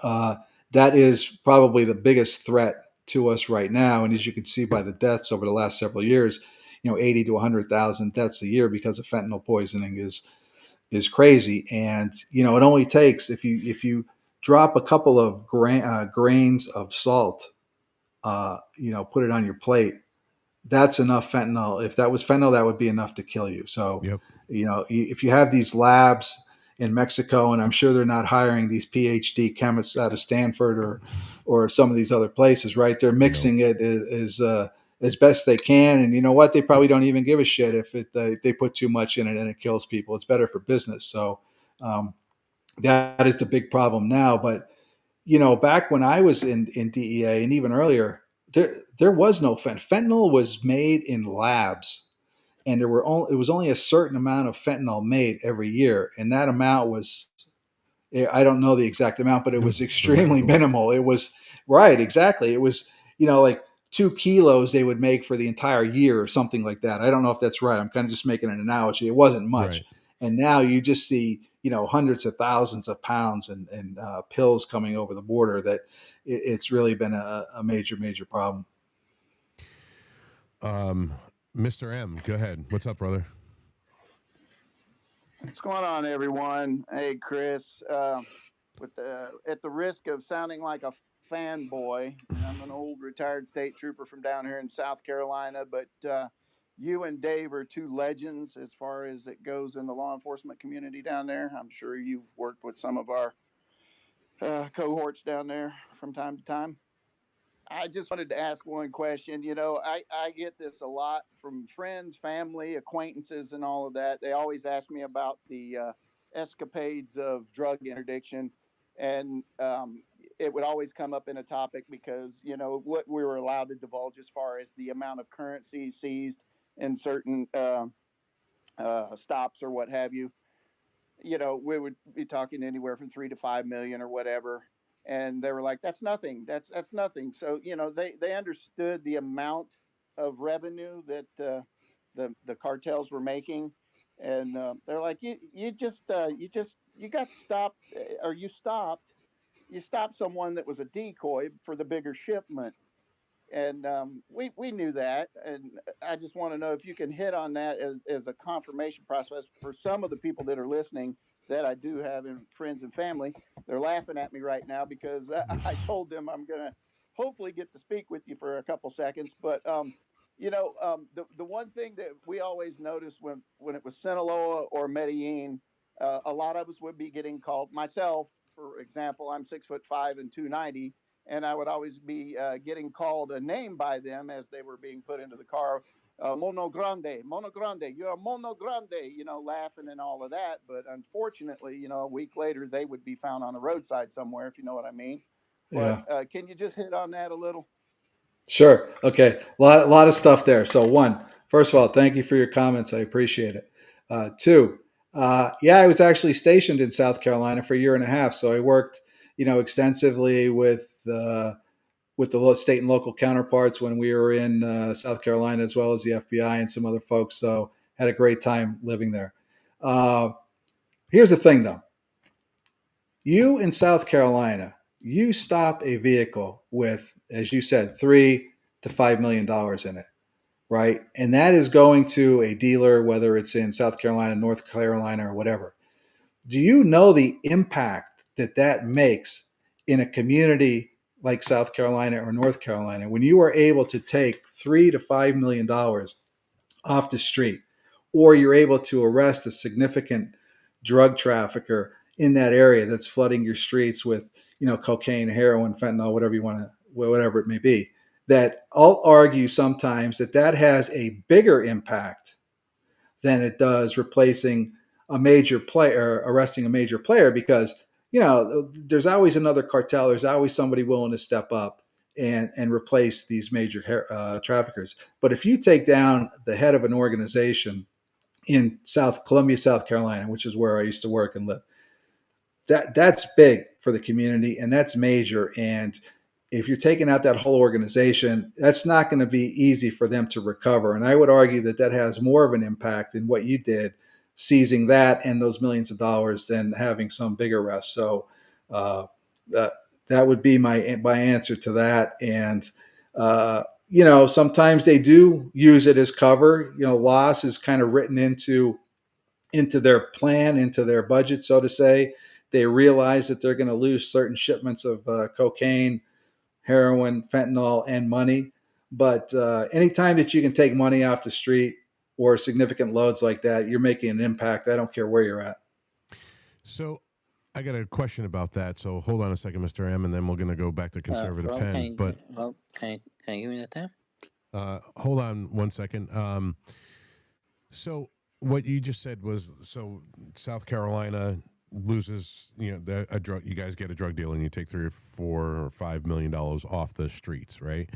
uh, that is probably the biggest threat to us right now. And as you can see by the deaths over the last several years, 80 to 100,000 deaths a year because of fentanyl poisoning is crazy. And it only takes, if you drop a couple of grains of salt, put it on your plate, that's enough fentanyl. If that was fentanyl, that would be enough to kill you. So, Yep. if you have these labs in Mexico, and I'm sure they're not hiring these PhD chemists out of Stanford or some of these other places, right? They're No. mixing it as best they can, and you know what? They probably don't even give a shit if they put too much in it and it kills people. It's better for business. So um, that is the big problem now. But back when I was in DEA and even earlier, there was no fentanyl was made in labs, and it was only a certain amount of fentanyl made every year, and that amount was, I don't know the exact amount, but it It was was very extremely little. minimal. It was right, exactly. It was like 2 kilos they would make for the entire year or something like that. I don't know if that's right. I'm kind of just making an analogy. It wasn't much, Right. and now you just see hundreds of thousands of pounds and pills coming over the border. That it's really been a major major problem. Um, Mr. M, go ahead. What's up, brother? What's going on, everyone? Hey, Chris. At the risk of sounding like a fanboy, I'm an old retired state trooper from down here in South Carolina, but you and Dave are two legends as far as it goes in the law enforcement community down there. I'm sure you've worked with some of our cohorts down there from time to time. I just wanted to ask one question. I get this a lot from friends, family, acquaintances, and all of that. They always ask me about the escapades of drug interdiction. And it would always come up in a topic because, what we were allowed to divulge as far as the amount of currency seized in certain stops or what have you. We would be talking anywhere from 3 to 5 million or whatever. And they were like, that's nothing. That's nothing. So, they understood the amount of revenue that the cartels were making. And they're like, you got stopped or you stopped someone that was a decoy for the bigger shipment. And we knew that, and I just want to know if you can hit on that as a confirmation process for some of the people that are listening that I do have in friends and family. They're laughing at me right now because I told them I'm going to hopefully get to speak with you for a couple seconds. But the one thing that we always noticed when it was Sinaloa or Medellin, a lot of us would be getting called. Myself, for example, I'm 6'5" and 290, and I would always be getting called a name by them as they were being put into the car. Mono Grande, Mono Grande, you're a Mono Grande, laughing and all of that. But unfortunately, a week later, they would be found on the roadside somewhere, if you know what I mean. But Yeah. can you just hit on that a little? Sure. Okay. A lot of stuff there. So one, first of all, thank you for your comments. I appreciate it. Two, yeah, I was actually stationed in South Carolina for a year and a half. So I worked, extensively with the state and local counterparts when we were in South Carolina, as well as the FBI and some other folks. So had a great time living there. Uh, Here's the thing, though. You in South Carolina, you stop a vehicle with, as you said, $3 to $5 million in it, right? And that is going to a dealer, whether it's in South Carolina, North Carolina, or whatever. Do you know the impact that that makes in a community like South Carolina or North Carolina when you are able to take $3 to $5 million off the street, or you're able to arrest a significant drug trafficker in that area that's flooding your streets with, cocaine, heroin, fentanyl, whatever you want to, whatever it may be? That I'll argue sometimes that that has a bigger impact than it does replacing a major player, arresting a major player, because there's always another cartel. There's always somebody willing to step up and replace these major traffickers. But if you take down the head of an organization in South Columbia, South Carolina, which is where I used to work and live, that's big for the community, and that's major. And if you're taking out that whole organization, that's not going to be easy for them to recover. And I would argue that that has more of an impact in what you did, seizing that and those millions of dollars, than having some big arrest. So uh, that that would be my answer to that. And sometimes they do use it as cover. Loss is kind of written into their plan, into their budget, so to say. They realize that they're going to lose certain shipments of cocaine, heroin, fentanyl, and money. But anytime that you can take money off the street or significant loads like that, you're making an impact. I don't care where you're at. So I got a question about that. So hold on a second, Mr. M, and then we're going to go back to conservative Rob, pen. But can you give me the time? hold on one second. So what you just said was, so South Carolina loses, a drug. You guys get a drug deal, and you take $3 or $4 or $5 million off the streets, right?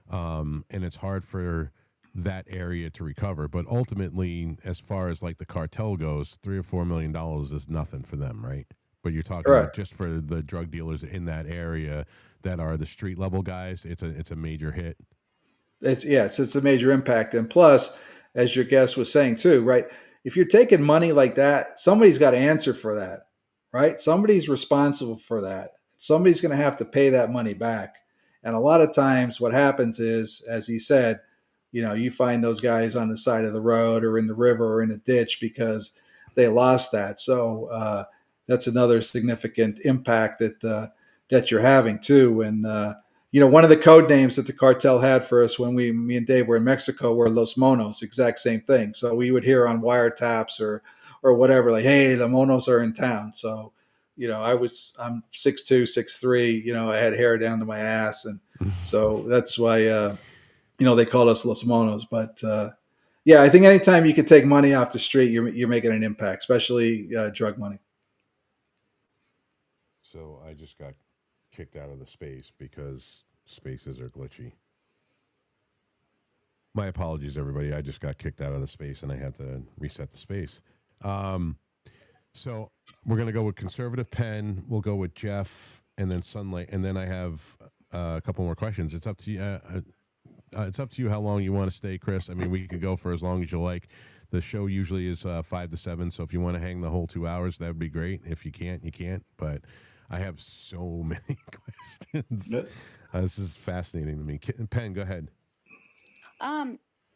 And it's hard for that area to recover. But ultimately, as far as like the cartel goes, $3 or $4 million is nothing for them, right? But you're talking about just for the drug dealers in that area that are the street level guys, it's a major hit. It's a major impact. And plus, as your guest was saying too, right? If you're taking money like that, somebody's got to answer for that, right? Somebody's responsible for that. Somebody's going to have to pay that money back. And a lot of times what happens is, as he said, you find those guys on the side of the road or in the river or in a ditch because they lost that. So that's another significant impact that you're having too. And one of the code names that the cartel had for us when me and Dave were in Mexico were Los Monos, exact same thing. So we would hear on wiretaps or whatever, like, hey, the Monos are in town. So, I'm 6'2", 6'3", I had hair down to my ass. And so that's why, they called us Los Monos. But yeah, I think anytime you can take money off the street, you're making an impact, especially drug money. So I just got kicked out of the space because spaces are glitchy. My apologies, everybody. I just got kicked out of the space and I had to reset the space. So we're going to go with conservative pen. We'll go with Jeff and then Sunlight. And then I have a couple more questions. It's up to you. It's up to you how long you want to stay, Chris. I mean, we could go for as long as you like. The show usually is 5 to 7. So if you want to hang the whole 2 hours, that would be great. If you can't, you can't. But I have so many questions. This is fascinating to me. Penn, go ahead.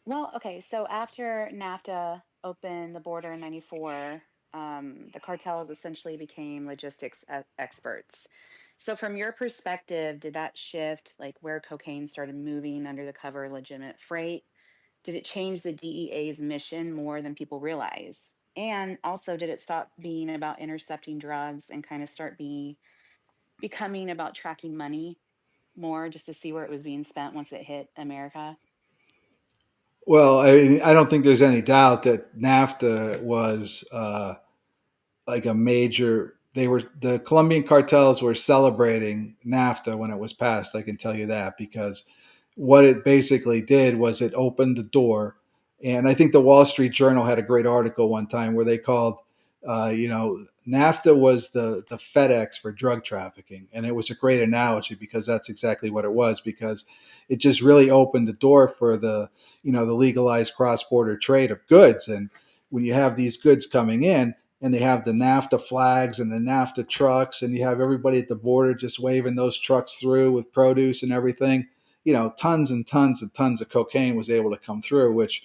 Well, okay. So after NAFTA opened the border in '94, the cartels essentially became logistics experts. So, from your perspective, did that shift, like where cocaine started moving under the cover of legitimate freight? Did it change the DEA's mission more than people realize? And also, did it stop being about intercepting drugs and kind of start becoming about tracking money more, just to see where it was being spent once it hit America? Well, I don't think there's any doubt that NAFTA was like a major. The Colombian cartels were celebrating NAFTA when it was passed. I can tell you that, because what it basically did was it opened the door. And I think the Wall Street Journal had a great article one time where they called NAFTA was the FedEx for drug trafficking, and it was a great analogy because that's exactly what it was. Because it just really opened the door for the legalized cross border trade of goods. And when you have these goods coming in, and they have the NAFTA flags and the NAFTA trucks, and you have everybody at the border just waving those trucks through with produce and everything, tons and tons and tons of cocaine was able to come through, which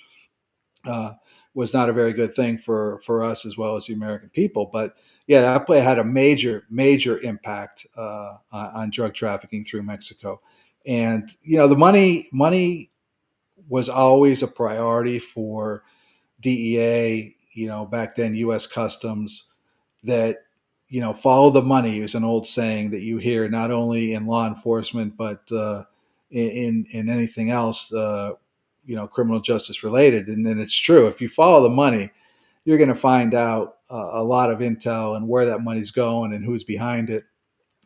uh, was not a very good thing for us as well as the American people. But yeah, that play had a major impact on drug trafficking through Mexico. And the money was always a priority for DEA. Back then, U.S. Customs, that follow the money is an old saying that you hear not only in law enforcement but in anything else, criminal justice related. And then it's true. If you follow the money, you're going to find out a lot of intel and where that money's going and who's behind it.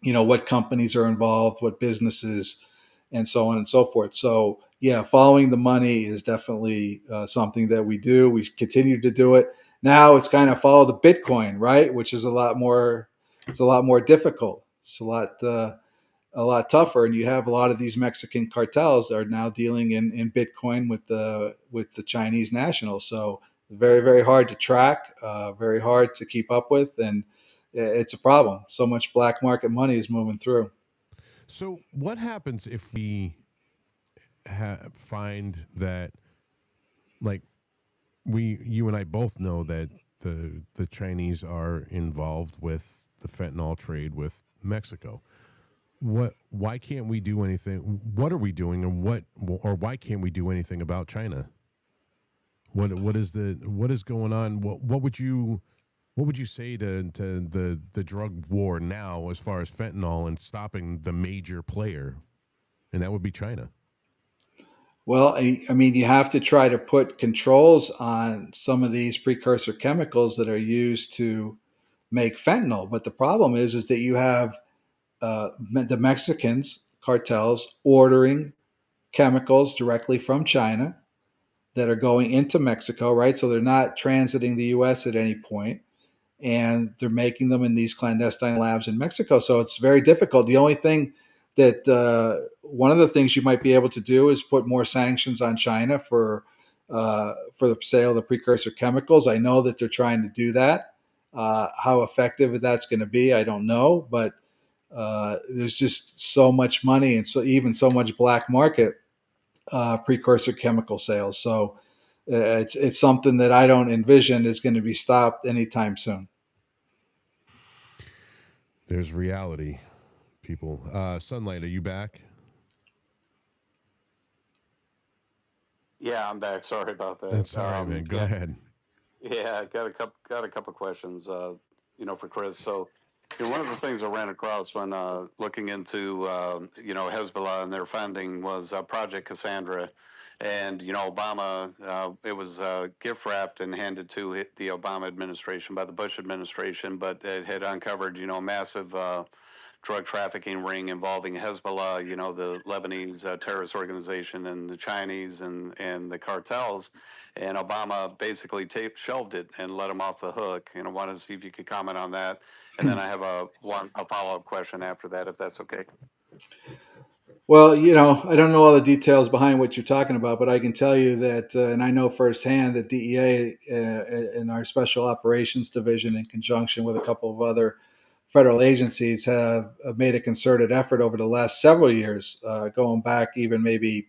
What companies are involved, what businesses, and so on and so forth. So yeah, following the money is definitely something that we do. We continue to do it. Now it's kind of follow the Bitcoin, right? Which is a lot more. It's a lot more difficult. It's a lot tougher, and you have a lot of these Mexican cartels are now dealing in Bitcoin with the Chinese nationals. So very hard to track, very hard to keep up with, and it's a problem. So much black market money is moving through. So, what happens if we find that, like, you and I both know that the Chinese are involved with the fentanyl trade with Mexico? Why can't we do anything? What are we doing, and why can't we do anything about China? What is going on? What would you say to the drug war now as far as fentanyl and stopping the major player, and that would be China? Well, I mean, you have to try to put controls on some of these precursor chemicals that are used to make fentanyl. But the problem is that you have the Mexicans cartels ordering chemicals directly from China that are going into Mexico, right? So they're not transiting the U.S. at any point, and they're making them in these clandestine labs in Mexico. So it's very difficult. The only thing that one of the things you might be able to do is put more sanctions on China for the sale of the precursor chemicals. I know that they're trying to do that. How effective that's going to be, I don't know, but there's just so much money and even so much black market precursor chemical sales. So it's something that I don't envision is going to be stopped anytime soon. There's reality, people. Sunlight, are you back? Yeah, I'm back. Sorry about that. That's all right, man. Go ahead. Yeah, I got a couple questions, for Chris. So, one of the things I ran across when looking into Hezbollah and their funding was Project Cassandra, and Obama. It was gift wrapped and handed to the Obama administration by the Bush administration, but it had uncovered massive drug trafficking ring involving Hezbollah, the Lebanese terrorist organization, and the Chinese and the cartels. And Obama basically shelved it and let him off the hook. And I wanted to see if you could comment on that. And then I have a follow up question after that, if that's okay. Well, I don't know all the details behind what you're talking about, but I can tell you that, and I know firsthand that DEA and our Special Operations Division, in conjunction with a couple of other federal agencies, have made a concerted effort over the last several years, going back even maybe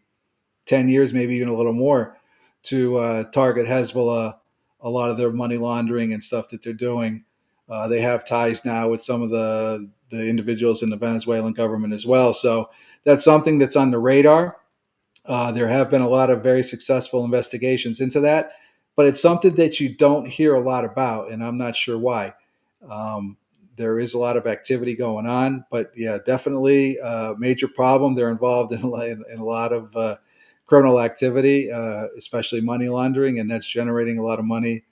10 years, maybe even a little more, to target Hezbollah, a lot of their money laundering and stuff that they're doing. They have ties now with some of the individuals in the Venezuelan government as well. So that's something that's on the radar. There have been a lot of very successful investigations into that, but it's something that you don't hear a lot about, and I'm not sure why. There is a lot of activity going on, but yeah, definitely a major problem. They're involved in a lot of criminal activity, especially money laundering, and that's generating a lot of money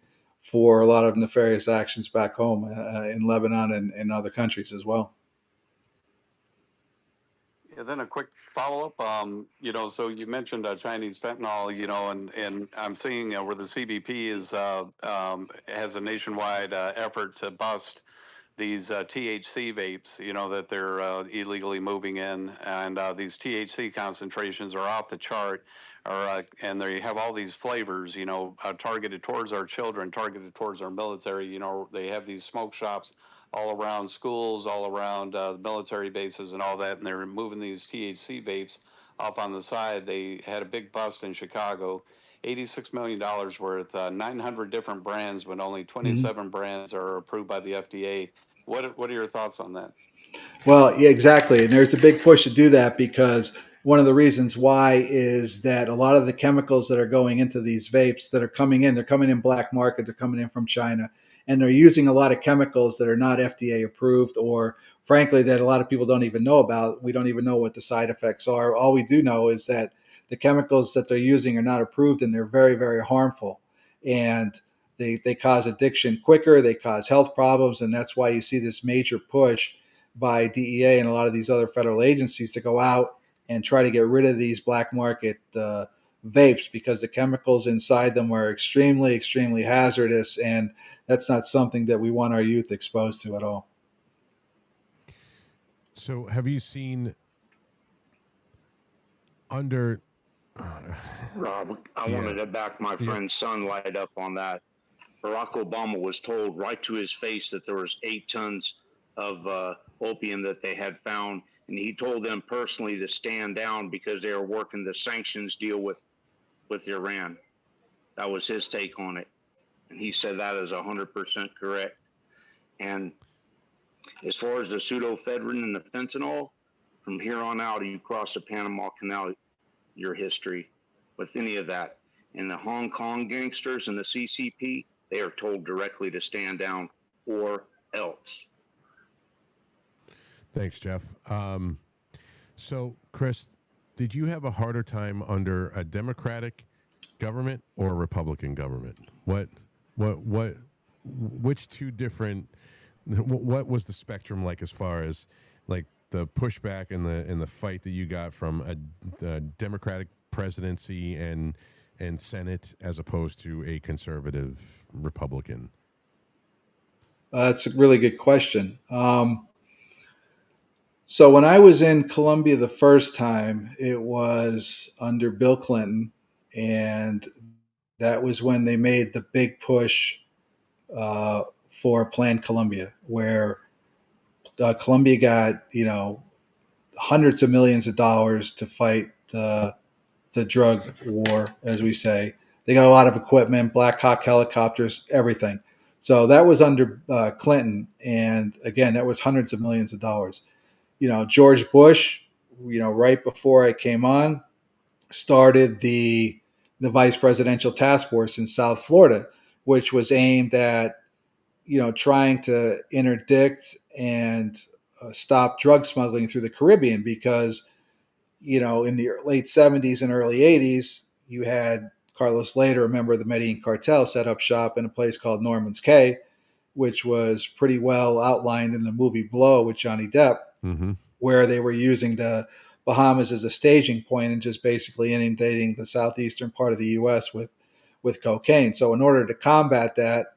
for a lot of nefarious actions back home in Lebanon and other countries as well. Yeah, then a quick follow up. So you mentioned Chinese fentanyl, and I'm seeing where the CBP has a nationwide effort to bust these THC vapes, that they're illegally moving in, and these THC concentrations are off the chart, and they have all these flavors, targeted towards our children, targeted towards our military. They have these smoke shops all around schools, all around military bases, and all that, and they're moving these THC vapes off on the side. They had a big bust in Chicago. $86 million worth, 900 different brands, but only 27 brands are approved by the FDA. What are your thoughts on that? Well, yeah, exactly. And there's a big push to do that because one of the reasons why is that a lot of the chemicals that are going into these vapes that are coming in, they're coming in black market, they're coming in from China, and they're using a lot of chemicals that are not FDA approved, or frankly, that a lot of people don't even know about. We don't even know what the side effects are. All we do know is that the chemicals that they're using are not approved and they're very, very harmful. And they cause addiction quicker, they cause health problems, and that's why you see this major push by DEA and a lot of these other federal agencies to go out and try to get rid of these black market vapes because the chemicals inside them are extremely, extremely hazardous, and that's not something that we want our youth exposed to at all. So, have you seen under Rob, I wanted to back my friend's son light up on that. Barack Obama was told right to his face that there was 8 tons of opium that they had found, and he told them personally to stand down because they were working the sanctions deal with Iran. That was his take on it, and he said that is 100% correct. And as far as the pseudoephedrine and the fentanyl, from here on out, you cross the Panama Canal, your history with any of that. And the Hong Kong gangsters and the CCP, they are told directly to stand down or else. Thanks, Jeff. So, Chris, did you have a harder time under a Democratic government or a Republican government? Which two different? What was the spectrum like as far as like the pushback and the fight that you got from a Democratic presidency and Senate as opposed to a conservative Republican? That's a really good question. So when I was in Colombia the first time, it was under Bill Clinton, and that was when they made the big push for Plan Colombia, where Colombia got hundreds of millions of dollars to fight the drug war, as we say. They got a lot of equipment, Black Hawk helicopters, everything. So that was under Clinton, and again, that was hundreds of millions of dollars. George Bush, right before I came on, started the vice presidential task force in South Florida, which was aimed at trying to interdict and stop drug smuggling through the Caribbean because in the late 70s and early 80s, you had Carlos Later, a member of the Medellin cartel, set up shop in a place called Norman's Cay, which was pretty well outlined in the movie Blow with Johnny Depp, where they were using the Bahamas as a staging point and just basically inundating the southeastern part of the U.S. with cocaine. So in order to combat that,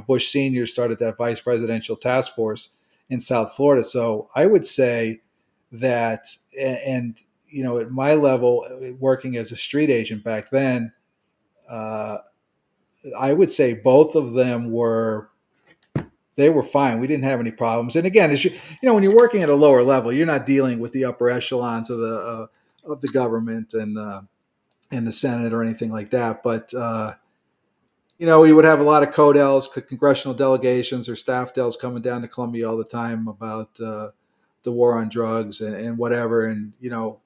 Bush Sr. started that vice presidential task force in South Florida. So I would say that, and at my level, working as a street agent back then, I would say both of them were fine. We didn't have any problems. And again, as when you're working at a lower level, you're not dealing with the upper echelons of the government and the Senate or anything like that. But we would have a lot of CODELs, congressional delegations, or staff delegations coming down to Columbia all the time about the war on drugs and whatever. And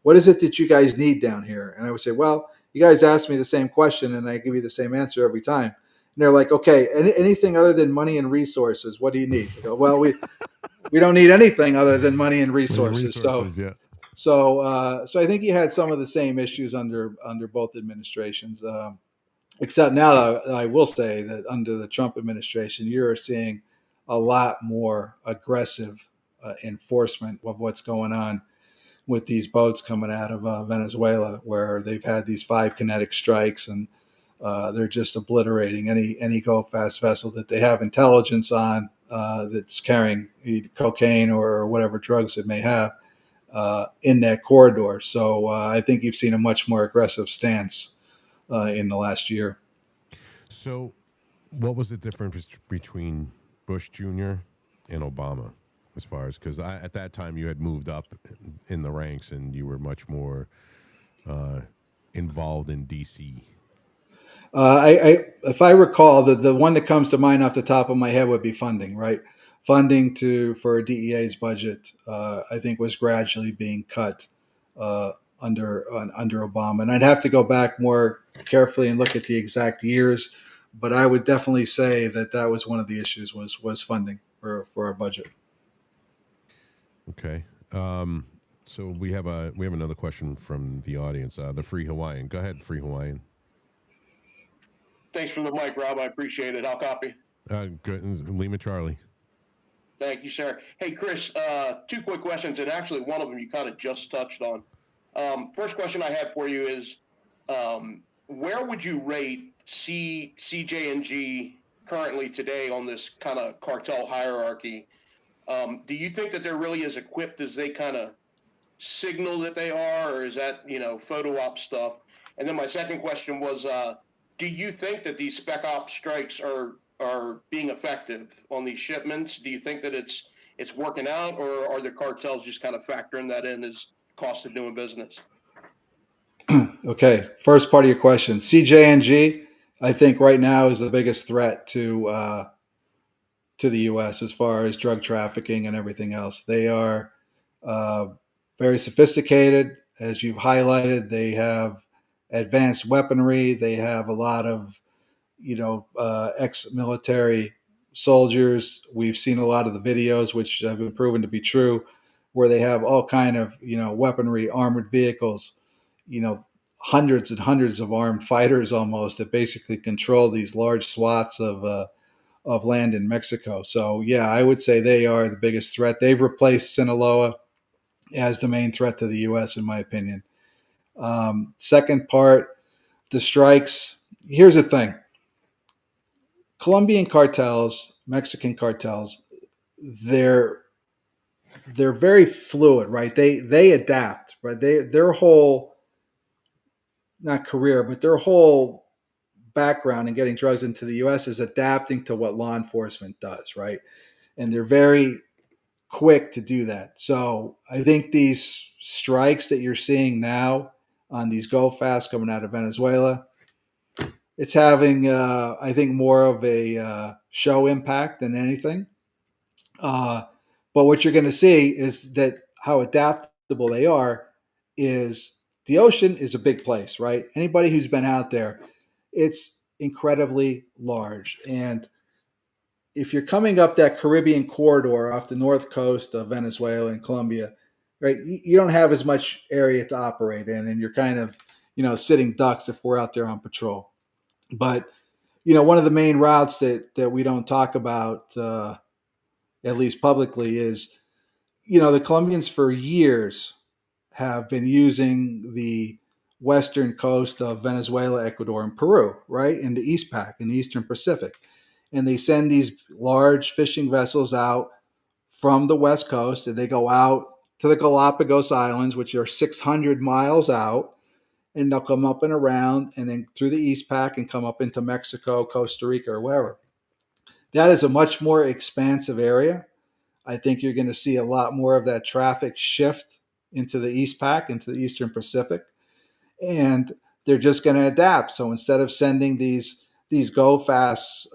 what is it that you guys need down here? And I would say, well, you guys ask me the same question, and I give you the same answer every time. And they're like, okay, anything other than money and resources, what do you need? I go, well, we don't need anything other than money and resources. So I think you had some of the same issues under both administrations, except now I will say that under the Trump administration, you're seeing a lot more aggressive enforcement of what's going on with these boats coming out of Venezuela, where they've had these 5 kinetic strikes, and they're just obliterating any go fast vessel that they have intelligence on that's carrying cocaine or whatever drugs it may have in that corridor. So I think you've seen a much more aggressive stance in the last year. So, what was the difference between Bush Jr. and Obama, as far as, because at that time you had moved up in the ranks and you were much more involved in D.C. If I recall, the one that comes to mind off the top of my head would be funding, right? Funding for DEA's budget, I think, was gradually being cut uh, under Obama, and I'd have to go back more carefully and look at the exact years, but I would definitely say that was one of the issues was funding for our budget. Okay. So we have another question from the audience. The Free Hawaiian. Go ahead, Free Hawaiian. Thanks for the mic, Rob. I appreciate it. I'll copy. Good. Lima Charlie. Thank you, sir. Hey, Chris, 2 quick questions, and actually one of them you kind of just touched on. First question I have for you is, where would you rate CJ&G currently today on this kind of cartel hierarchy? Do you think that they're really as equipped as they kind of signal that they are, or is that, photo op stuff? And then my second question was, do you think that these spec op strikes are being effective on these shipments? Do you think that it's working out, or are the cartels just kind of factoring that in as cost of doing business? Okay, first part of your question, CJ&G, I think right now is the biggest threat to the U.S. as far as drug trafficking and everything else. They are uh, very sophisticated, as you've highlighted. They have advanced weaponry. They have a lot of ex-military soldiers. We've seen a lot of the videos, which have been proven to be true, where they have all kind of weaponry, armored vehicles, hundreds and hundreds of armed fighters almost that basically control these large swaths of land in Mexico. So yeah, I would say they are the biggest threat. They've replaced Sinaloa as the main threat to the U.S. in my opinion. Second part, the strikes. Here's the thing: Colombian cartels, Mexican cartels, they're very fluid, right? They adapt, right? Their whole, not career, but their whole background in getting drugs into the U.S. is adapting to what law enforcement does, right? And they're very quick to do that. So I think these strikes that you're seeing now on these go fast coming out of Venezuela, it's having, I think, more of a show impact than anything. But what you're going to see is that how adaptable they are is the ocean is a big place, right? Anybody who's been out there, it's incredibly large. And if you're coming up that Caribbean corridor off the north coast of Venezuela and Colombia, right, you don't have as much area to operate in, and you're kind of, sitting ducks if we're out there on patrol. But one of the main routes that we don't talk about, at least publicly, is the Colombians for years have been using the western coast of Venezuela, Ecuador, and Peru, right, in the East Pac, in the Eastern Pacific. And they send these large fishing vessels out from the west coast, and they go out to the Galapagos Islands, which are 600 miles out, and they'll come up and around and then through the East Pac and come up into Mexico, Costa Rica, or wherever. That is a much more expansive area. I think you're going to see a lot more of that traffic shift into the East Pac, into the Eastern Pacific, and they're just going to adapt. So instead of sending these go fasts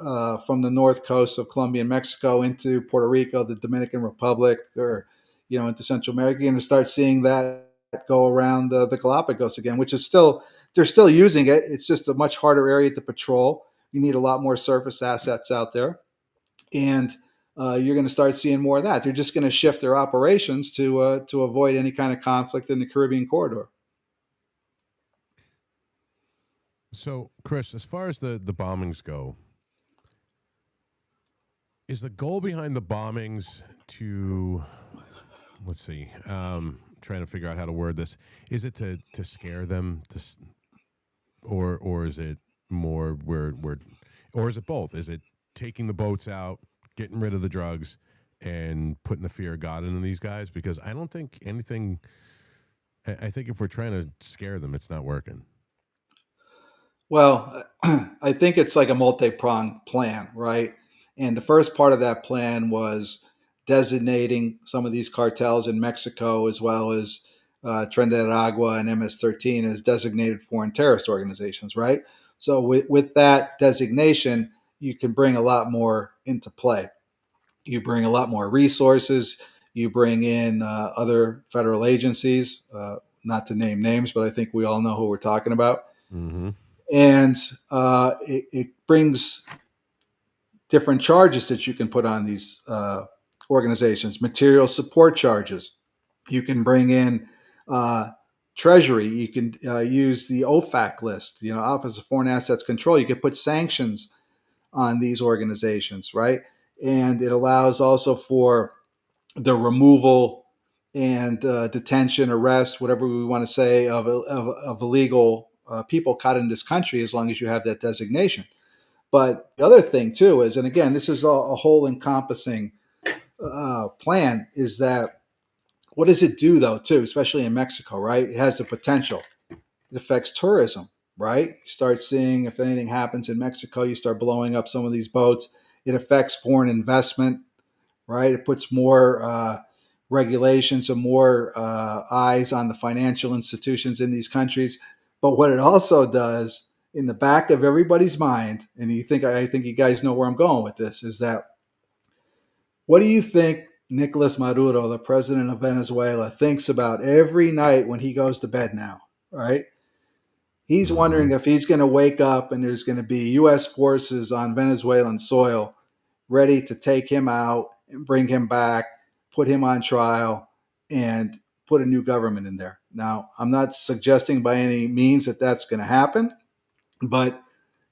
from the north coast of Colombia and Mexico into Puerto Rico, the Dominican Republic, or into Central America, you're going to start seeing that go around the Galapagos again, which is still, they're still using it. It's just a much harder area to patrol. You need a lot more surface assets out there, and you're going to start seeing more of that. They're just going to shift their operations to avoid any kind of conflict in the Caribbean corridor. So, Chris, as far as the bombings go, is the goal behind the bombings to, let's see, trying to figure out how to word this. Is it to scare them, or is it more or is it both? Is it taking the boats out, getting rid of the drugs, and putting the fear of God into these guys? Because I don't think anything. I think if we're trying to scare them, it's not working. Well, I think it's like a multi-pronged plan, right? And the first part of that plan was designating some of these cartels in Mexico, as well as Tren de Aragua and MS-13, as designated foreign terrorist organizations, right? So with that designation, you can bring a lot more into play. You bring a lot more resources. You bring in other federal agencies, not to name names, but I think we all know who we're talking about. Mm-hmm. And it brings different charges that you can put on these organizations, material support charges. You can bring in treasury. You can use the OFAC list, Office of Foreign Assets Control. You can put sanctions on these organizations, right? And it allows also for the removal and detention, arrest, whatever we want to say, of illegal people caught in this country, as long as you have that designation. But the other thing too is, and again, this is a whole encompassing plan, is that what does it do though too, especially in Mexico, right? It has the potential. It affects tourism, right? You start seeing, if anything happens in Mexico, you start blowing up some of these boats. It affects foreign investment, right? It puts more regulations and more eyes on the financial institutions in these countries. But what it also does, in the back of everybody's mind, and I think you guys know where I'm going with this, is that what do you think Nicolas Maduro, the president of Venezuela, thinks about every night when he goes to bed now, right? He's wondering if he's going to wake up and there's going to be U.S. forces on Venezuelan soil ready to take him out and bring him back, put him on trial, and put a new government in there. Now, I'm not suggesting by any means that that's going to happen, but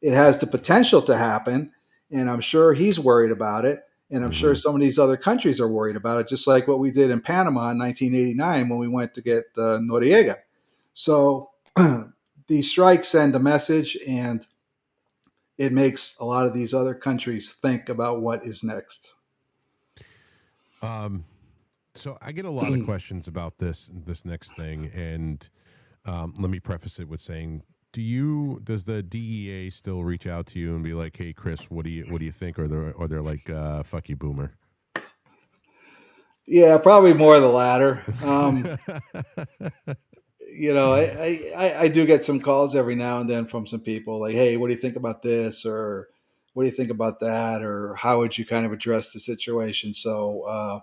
it has the potential to happen. And I'm sure he's worried about it. And I'm sure some of these other countries are worried about it, just like what we did in Panama in 1989 when we went to get Noriega. So these strikes send a message, and it makes a lot of these other countries think about what is next. So I get a lot of questions about this next thing, and let me preface it with saying, does the DEA still reach out to you and be like, "Hey, Chris, what do you think?" Or they're like, "Fuck you, boomer." Yeah, probably more of the latter. I do get some calls every now and then from some people like, "Hey, what do you think about this?" Or "What do you think about that?" Or "How would you kind of address the situation?" So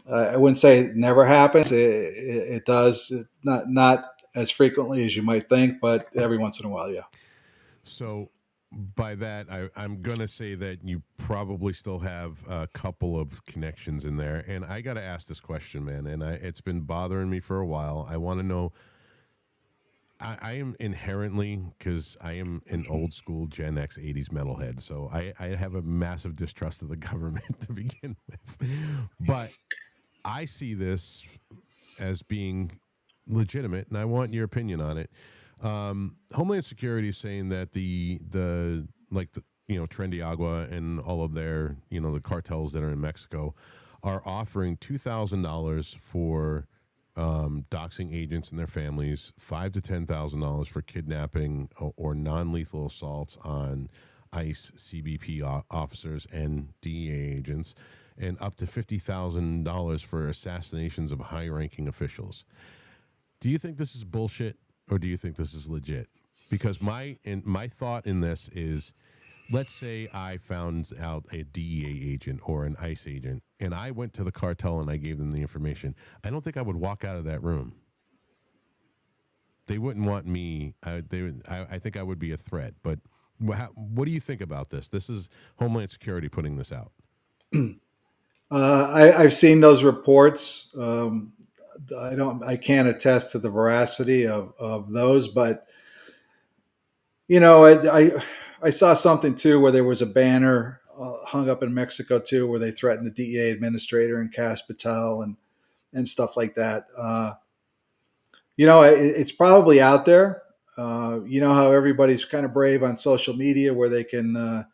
I wouldn't say it never happens. It does, not as frequently as you might think, but every once in a while, yeah. So by that, I'm going to say that you probably still have a couple of connections in there. And I got to ask this question, man. And it's been bothering me for a while. I want to know. I am inherently, because I am an old school Gen X 80s metalhead. So I have a massive distrust of the government to begin with. But I see this as being legitimate, and I want your opinion on it. Homeland Security is saying that Trendy Agua and all of their, the cartels that are in Mexico are offering $2,000 for doxing agents and their families, $5,000 to $10,000 for kidnapping or non-lethal assaults on ICE, CBP officers and DEA agents, and up to $50,000 for assassinations of high-ranking officials. Do you think this is bullshit, or do you think this is legit? Because my thought in this is, let's say I found out a DEA agent or an ICE agent, and I went to the cartel and I gave them the information. I don't think I would walk out of that room. They wouldn't want me. I think I would be a threat. But what do you think about this? This is Homeland Security putting this out. I've seen those reports. I can't attest to the veracity of those, but I saw something too where there was a banner hung up in Mexico too, where they threatened the DEA administrator and Cash Patel, and and stuff like that. It's probably out there. You know how everybody's kind of brave on social media where they can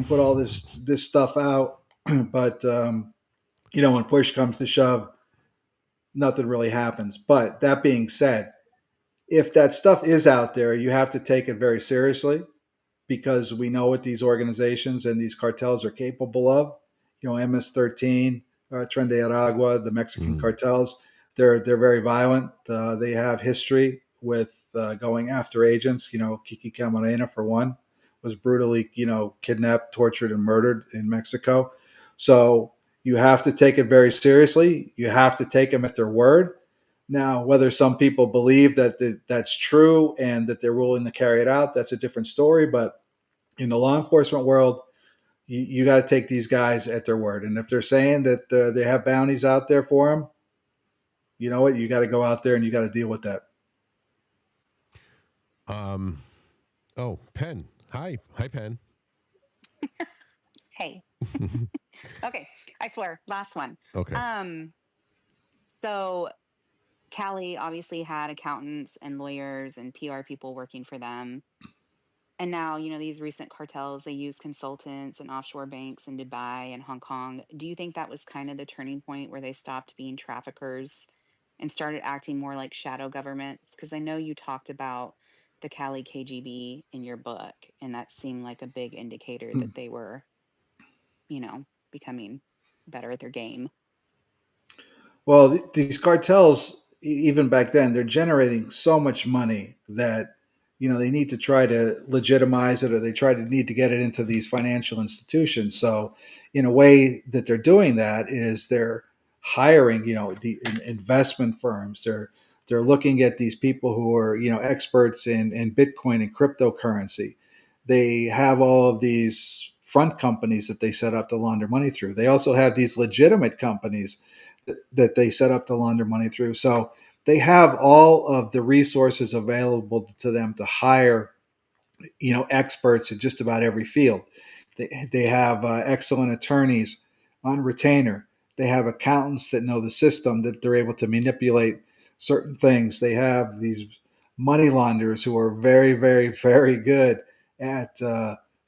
put all this stuff out, but when push comes to shove, nothing really happens. But that being said, if that stuff is out there, you have to take it very seriously because we know what these organizations and these cartels are capable of. MS-13, Tren de Aragua, the Mexican cartels, they're very violent. They have history with going after agents. Kiki Camarena, for one, was brutally, kidnapped, tortured, and murdered in Mexico. So you have to take it very seriously. You have to take them at their word. Now, whether some people believe that's true and that they're willing to carry it out, that's a different story. But in the law enforcement world, you got to take these guys at their word. And if they're saying that they have bounties out there for them, you know what? You got to go out there and you got to deal with that. Oh, Penn. Hi, Penn. Hey. Okay, I swear, last one. Okay. So Cali obviously had accountants and lawyers and PR people working for them. And now, these recent cartels, they use consultants and offshore banks in Dubai and Hong Kong. Do you think that was kind of the turning point where they stopped being traffickers and started acting more like shadow governments? Because I know you talked about the Cali KGB in your book, and that seemed like a big indicator that they were, becoming better at their game. Well, these cartels, even back then, they're generating so much money that they need to try to legitimize it, or they need to get it into these financial institutions. So, in a way that they're doing that is they're hiring, the investment firms. They're looking at these people who are experts in Bitcoin and cryptocurrency. They have all of these front companies that they set up to launder money through. They also have these legitimate companies that they set up to launder money through. So they have all of the resources available to them to hire, experts in just about every field. They have excellent attorneys on retainer. They have accountants that know the system, that they're able to manipulate certain things. They have these money launderers who are very, very, very good at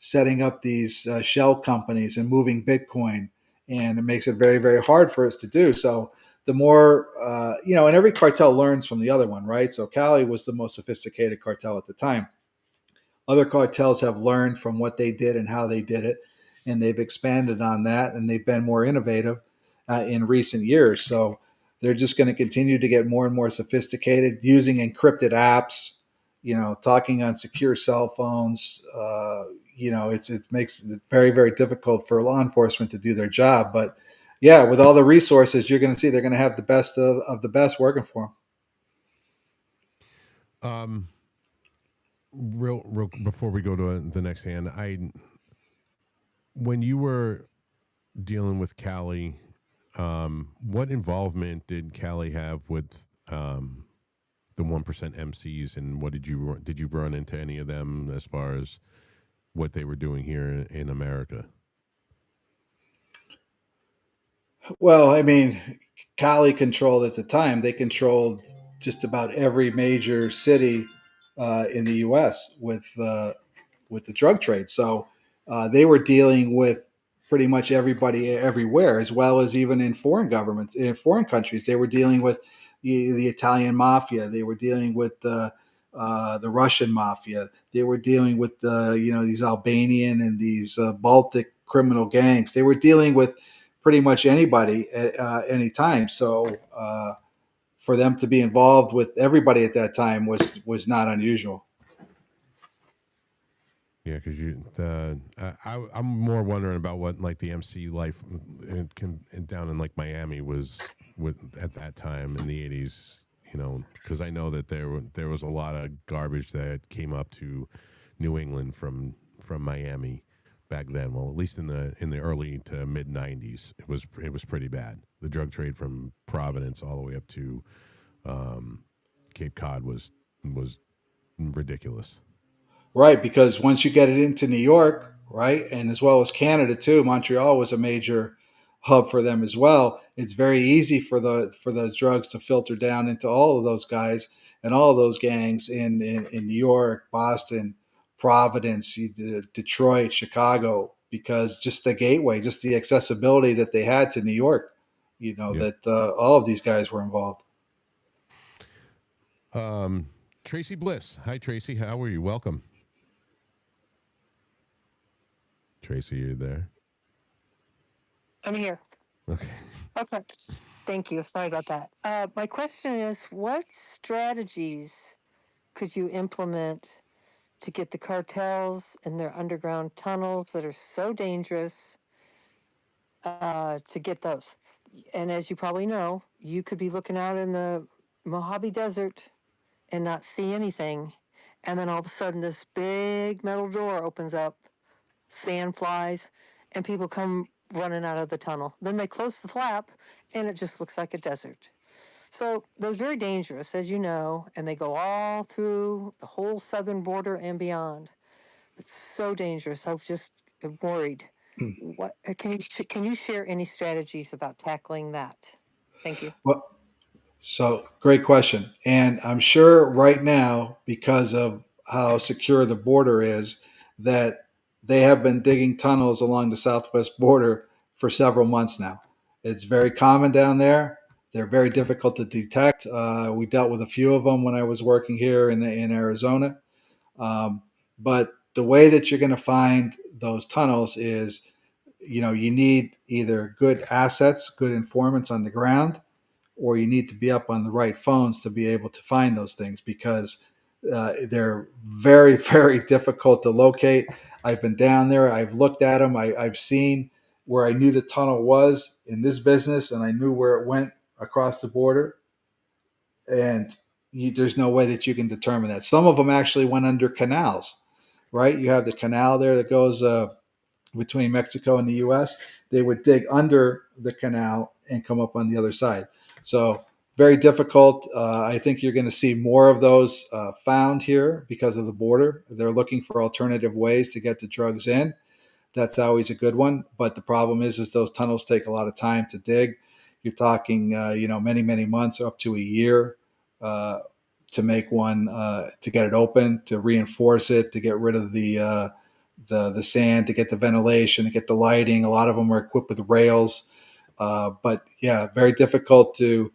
setting up these shell companies and moving Bitcoin. And it makes it very, very hard for us to do. So the more, and every cartel learns from the other one, right? So Cali was the most sophisticated cartel at the time. Other cartels have learned from what they did and how they did it, and they've expanded on that, and they've been more innovative in recent years. So they're just going to continue to get more and more sophisticated, using encrypted apps, talking on secure cell phones. It makes it very, very difficult for law enforcement to do their job. But yeah, with all the resources, you're going to see they're going to have the best of the best working for them. Real before we go to the next hand, when you were dealing with Cali, what involvement did Cali have with the 1% MCs, and what did you run into any of them as far as what they were doing here in America? Well, I mean, Cali controlled at the time. They controlled just about every major city in the U.S. with the drug trade. So they were dealing with pretty much everybody everywhere, as well as even in foreign governments, in foreign countries. They were dealing with the Italian mafia. They were dealing with the Russian mafia. They were dealing with these Albanian and these Baltic criminal gangs. They were dealing with pretty much anybody at any time. So for them to be involved with everybody at that time was not unusual. Yeah, because I'm more wondering about what like the MC life down in like Miami was at that time in the 80s. Because I know that there was a lot of garbage that came up to New England from Miami back then. Well, at least in the early to mid 90s, it was pretty bad. The drug trade from Providence all the way up to Cape Cod was ridiculous. Right, because once you get it into New York, right, and as well as Canada too, Montreal was a major hub for them as well. It's very easy for those drugs to filter down into all of those guys and all of those gangs in New York, Boston, Providence, Detroit, Chicago, because just the gateway, just the accessibility that they had to New York, that all of these guys were involved. Tracy Bliss. Hi, Tracy. How are you? Welcome. Tracy, are you there? I'm here. Okay. Okay. Thank you. Sorry about that. My question is, what strategies could you implement to get the cartels and their underground tunnels that are so dangerous to get those? And as you probably know, you could be looking out in the Mojave Desert and not see anything. And then all of a sudden, this big metal door opens up, sand flies, and people come running out of the tunnel. Then they close the flap, and it just looks like a desert. So those are very dangerous, as you know, and they go all through the whole southern border and beyond. It's so dangerous. I was just worried. What can you share any strategies about tackling that? Thank you. Well, so great question. And I'm sure right now, because of how secure the border is, that they have been digging tunnels along the southwest border for several months now. It's very common down there. They're very difficult to detect. We dealt with a few of them when I was working here in Arizona. But the way that you're going to find those tunnels is, you need either good assets, good informants on the ground, or you need to be up on the right phones to be able to find those things, because they're very, very difficult to locate. I've been down there. I've looked at them. I've seen where I knew the tunnel was in this business, and I knew where it went across the border. And there's no way that you can determine that. Some of them actually went under canals, right? You have the canal there that goes between Mexico and the U.S. They would dig under the canal and come up on the other side. So very difficult. I think you're going to see more of those found here because of the border. They're looking for alternative ways to get the drugs in. That's always a good one. But the problem is those tunnels take a lot of time to dig. You're talking, many, many months, up to a year to make one, to get it open, to reinforce it, to get rid of the sand, to get the ventilation, to get the lighting. A lot of them are equipped with rails. But yeah, very difficult to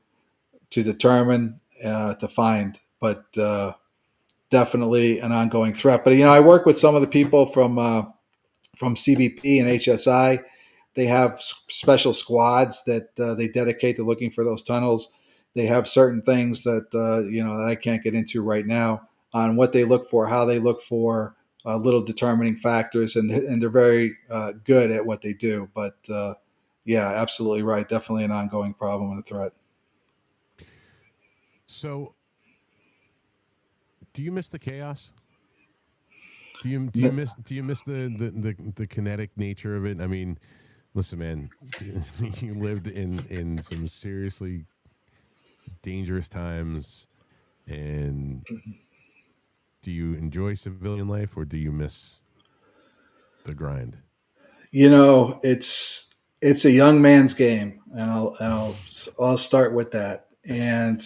determine, to find, but definitely an ongoing threat. But I work with some of the people from CBP and HSI. They have special squads that they dedicate to looking for those tunnels. They have certain things that that I can't get into right now on what they look for, how they look for little determining factors, and they're very good at what they do. But yeah, absolutely right. Definitely an ongoing problem and a threat. So, do you miss the chaos? Do you miss the kinetic nature of it? I mean, listen, man, you lived in some seriously dangerous times, and do you enjoy civilian life, or do you miss the grind? It's a young man's game, and I'll start with that. And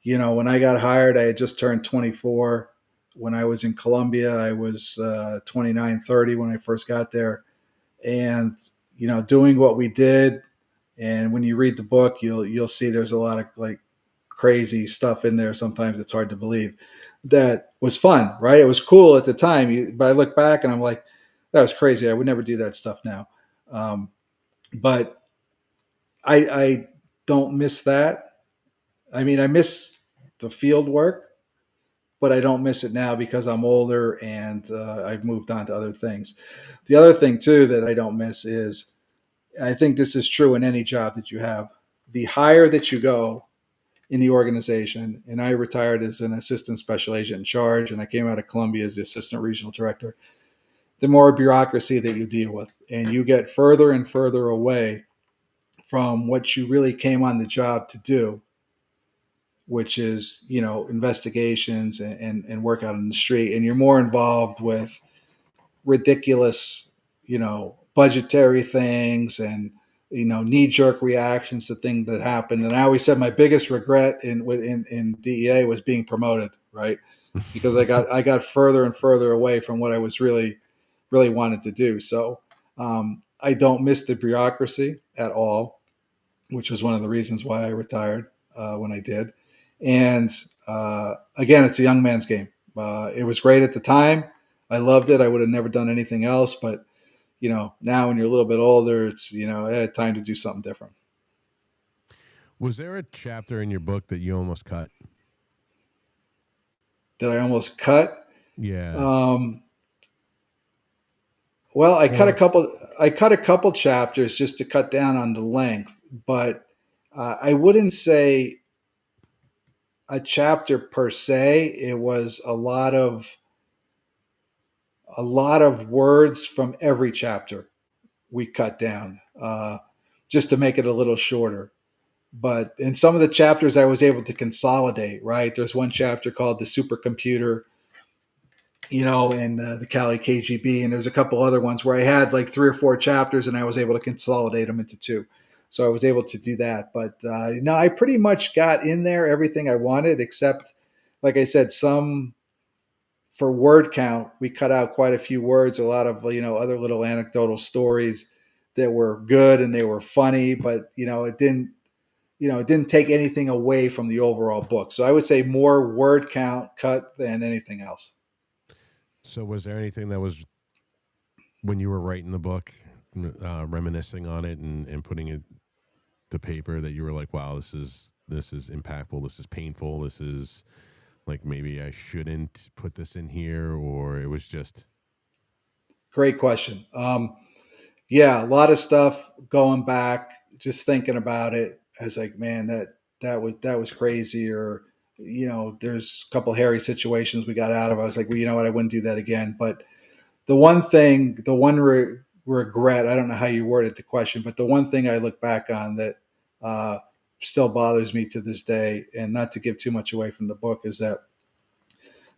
when I got hired, I had just turned 24. When I was in Colombia, I was 29, 30 when I first got there. And doing what we did, and when you read the book, you'll see there's a lot of like crazy stuff in there. Sometimes it's hard to believe. That was fun, right? It was cool at the time, but I look back and I'm like, that was crazy. I would never do that stuff now. But I don't miss that. I mean, I miss the field work, but I don't miss it now because I'm older and I've moved on to other things. The other thing too that I don't miss is, I think this is true in any job that you have. The higher that you go in the organization, and I retired as an assistant special agent in charge, and I came out of Columbia as the assistant regional director, the more bureaucracy that you deal with, and you get further and further away from what you really came on the job to do, which is, investigations and work out on the street. And you're more involved with ridiculous, budgetary things and knee-jerk reactions to things that happened. And I always said my biggest regret in DEA was being promoted, right? Because I got further and further away from what I was really wanted to do. So I don't miss the bureaucracy at all, which was one of the reasons why I retired when I did. And again, it's a young man's game. It was great at the time. I loved it. I would have never done anything else, but now when you're a little bit older, it's I had time to do something different. Was there a chapter in your book that you almost cut? Did I almost cut? Yeah. Well, I cut a couple chapters just to cut down on the length, but I wouldn't say a chapter per se. It was a lot of words from every chapter we cut down, just to make it a little shorter. But in some of the chapters, I was able to consolidate. Right, there's one chapter called "The Supercomputer," and the Cali KGB, and there's a couple other ones where I had like 3 or 4 chapters, and I was able to consolidate them into 2. So I was able to do that. But no, I pretty much got in there everything I wanted, except, like I said, some for word count, we cut out quite a few words, a lot of other little anecdotal stories that were good and they were funny, but it didn't take anything away from the overall book. So I would say more word count cut than anything else. So was there anything that was, when you were writing the book, reminiscing on it and putting it to paper, that you were like, wow, this is impactful, this is painful, this is like, maybe I shouldn't put this in here, or it was just... Great question. Yeah, a lot of stuff going back, just thinking about it. I was like, man, that was crazy. Or, there's a couple hairy situations we got out of. I was like, well, you know what? I wouldn't do that again. But the one thing, regret, I don't know how you worded the question, but the one thing I look back on that still bothers me to this day, and not to give too much away from the book, is that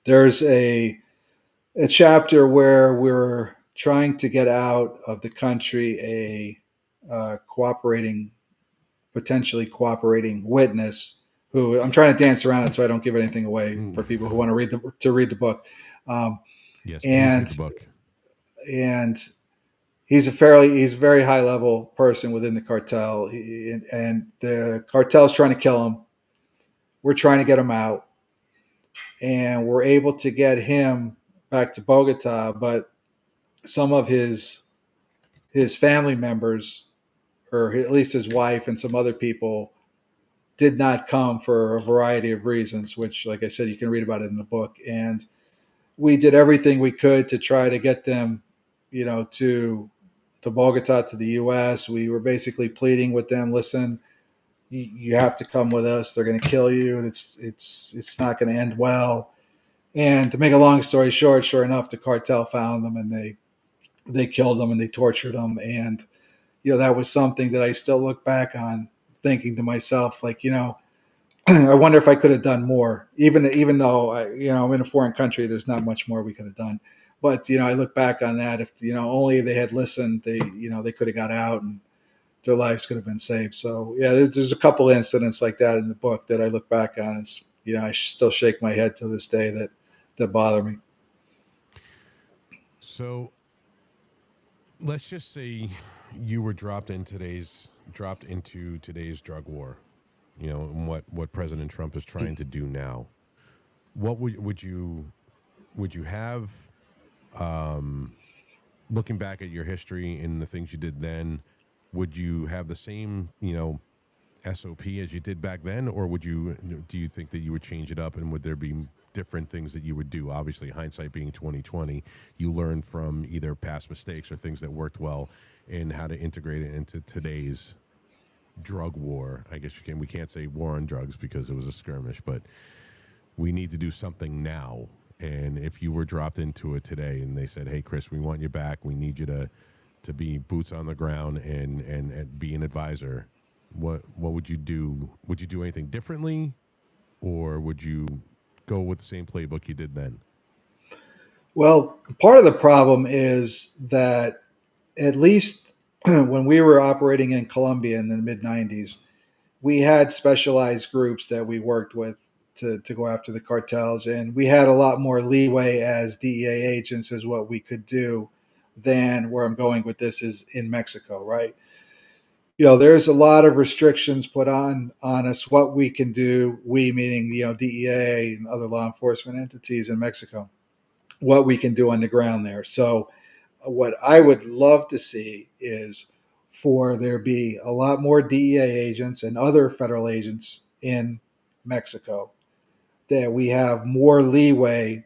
there's a chapter where we're trying to get out of the country a potentially cooperating witness, who I'm trying to dance around it so I don't give anything away for people who want to read the book. Yes, and read the book. And he's a very high level person within the cartel, and the cartel is trying to kill him. We're trying to get him out, and we're able to get him back to Bogota, but some of his family members, or at least his wife and some other people, did not come for a variety of reasons, which, like I said, you can read about it in the book. And we did everything we could to try to get them, to Bogota, to the U.S. We were basically pleading with them, listen, you have to come with us. They're going to kill you. It's not going to end well. And to make a long story short, sure enough, the cartel found them, and they killed them and they tortured them. And that was something that I still look back on, thinking to myself, like, I wonder if I could have done more, even though I'm in a foreign country. There's not much more we could have done. But I look back on that. If only they had listened, they could have got out and their lives could have been saved. So yeah, there's a couple incidents like that in the book that I look back on. As I still shake my head to this day that bother me. So let's just say you were dropped into today's drug war, and what President Trump is trying to do now. What would you have, looking back at your history and the things you did then? Would you have the same, SOP as you did back then, or do you think that you would change it up, and would there be different things that you would do? Obviously, hindsight being 2020, you learn from either past mistakes or things that worked well, and how to integrate it into today's drug war. I guess we can't say war on drugs because it was a skirmish, but we need to do something now. And if you were dropped into it today and they said, hey, Chris, we want you back, we need you to be boots on the ground and be an advisor, what would you do? Would you do anything differently, or would you go with the same playbook you did then? Well, part of the problem is that, at least when we were operating in Colombia in the mid 90s, we had specialized groups that we worked with to go after the cartels. And we had a lot more leeway as DEA agents as what we could do than where I'm going with this is in Mexico, right? There's a lot of restrictions put on us what we can do. We meaning DEA and other law enforcement entities in Mexico, what we can do on the ground there. So, what I would love to see is for there be a lot more DEA agents and other federal agents in Mexico, that we have more leeway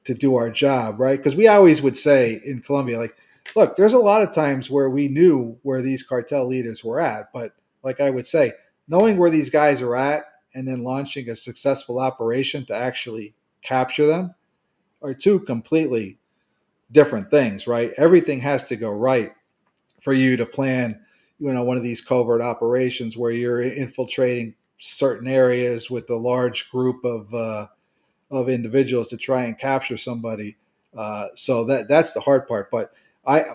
to do our job, right? Because we always would say in Colombia, like, look, there's a lot of times where we knew where these cartel leaders were at, but like I would say, knowing where these guys are at and then launching a successful operation to actually capture them are two completely different things, right? Everything has to go right for you to plan, one of these covert operations where you're infiltrating certain areas with a large group of individuals to try and capture somebody. So that's the hard part. But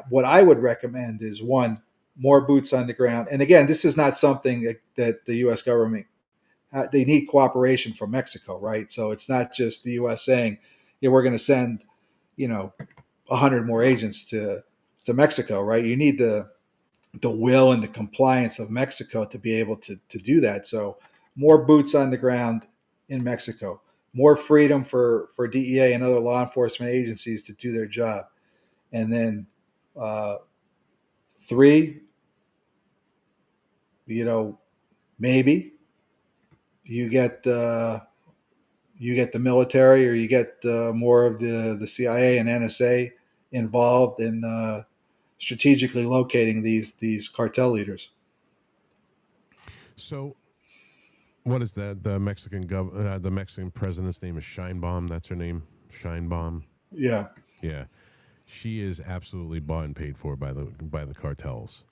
what I would recommend is one, more boots on the ground. And again, this is not something that the U.S. government they need cooperation from Mexico, right? So it's not just the U.S. saying, yeah, we're going to send 100 more agents to Mexico, right? You need the will and the compliance of Mexico to be able to do that. So more boots on the ground in Mexico, more freedom for DEA and other law enforcement agencies to do their job. And then uh, three, maybe you get the military, or you get more of the CIA and NSA involved in strategically locating these cartel leaders. So, what is that? The the Mexican president's name is Scheinbaum. That's her name, Scheinbaum. Yeah. Yeah, she is absolutely bought and paid for by the cartels.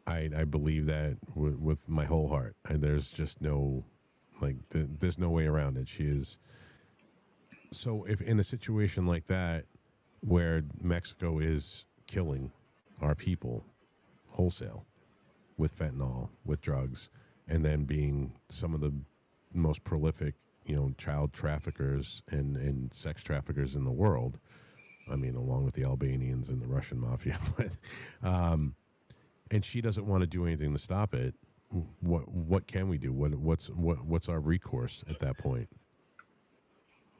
I believe that with my whole heart. And there's just no there's no way around it. She is. So if in a situation like that, where Mexico is killing our people wholesale with fentanyl, with drugs, and then being some of the most prolific, child traffickers and sex traffickers in the world. I mean, along with the Albanians and the Russian mafia, but and she doesn't want to do anything to stop it. What can we do? What's our recourse at that point?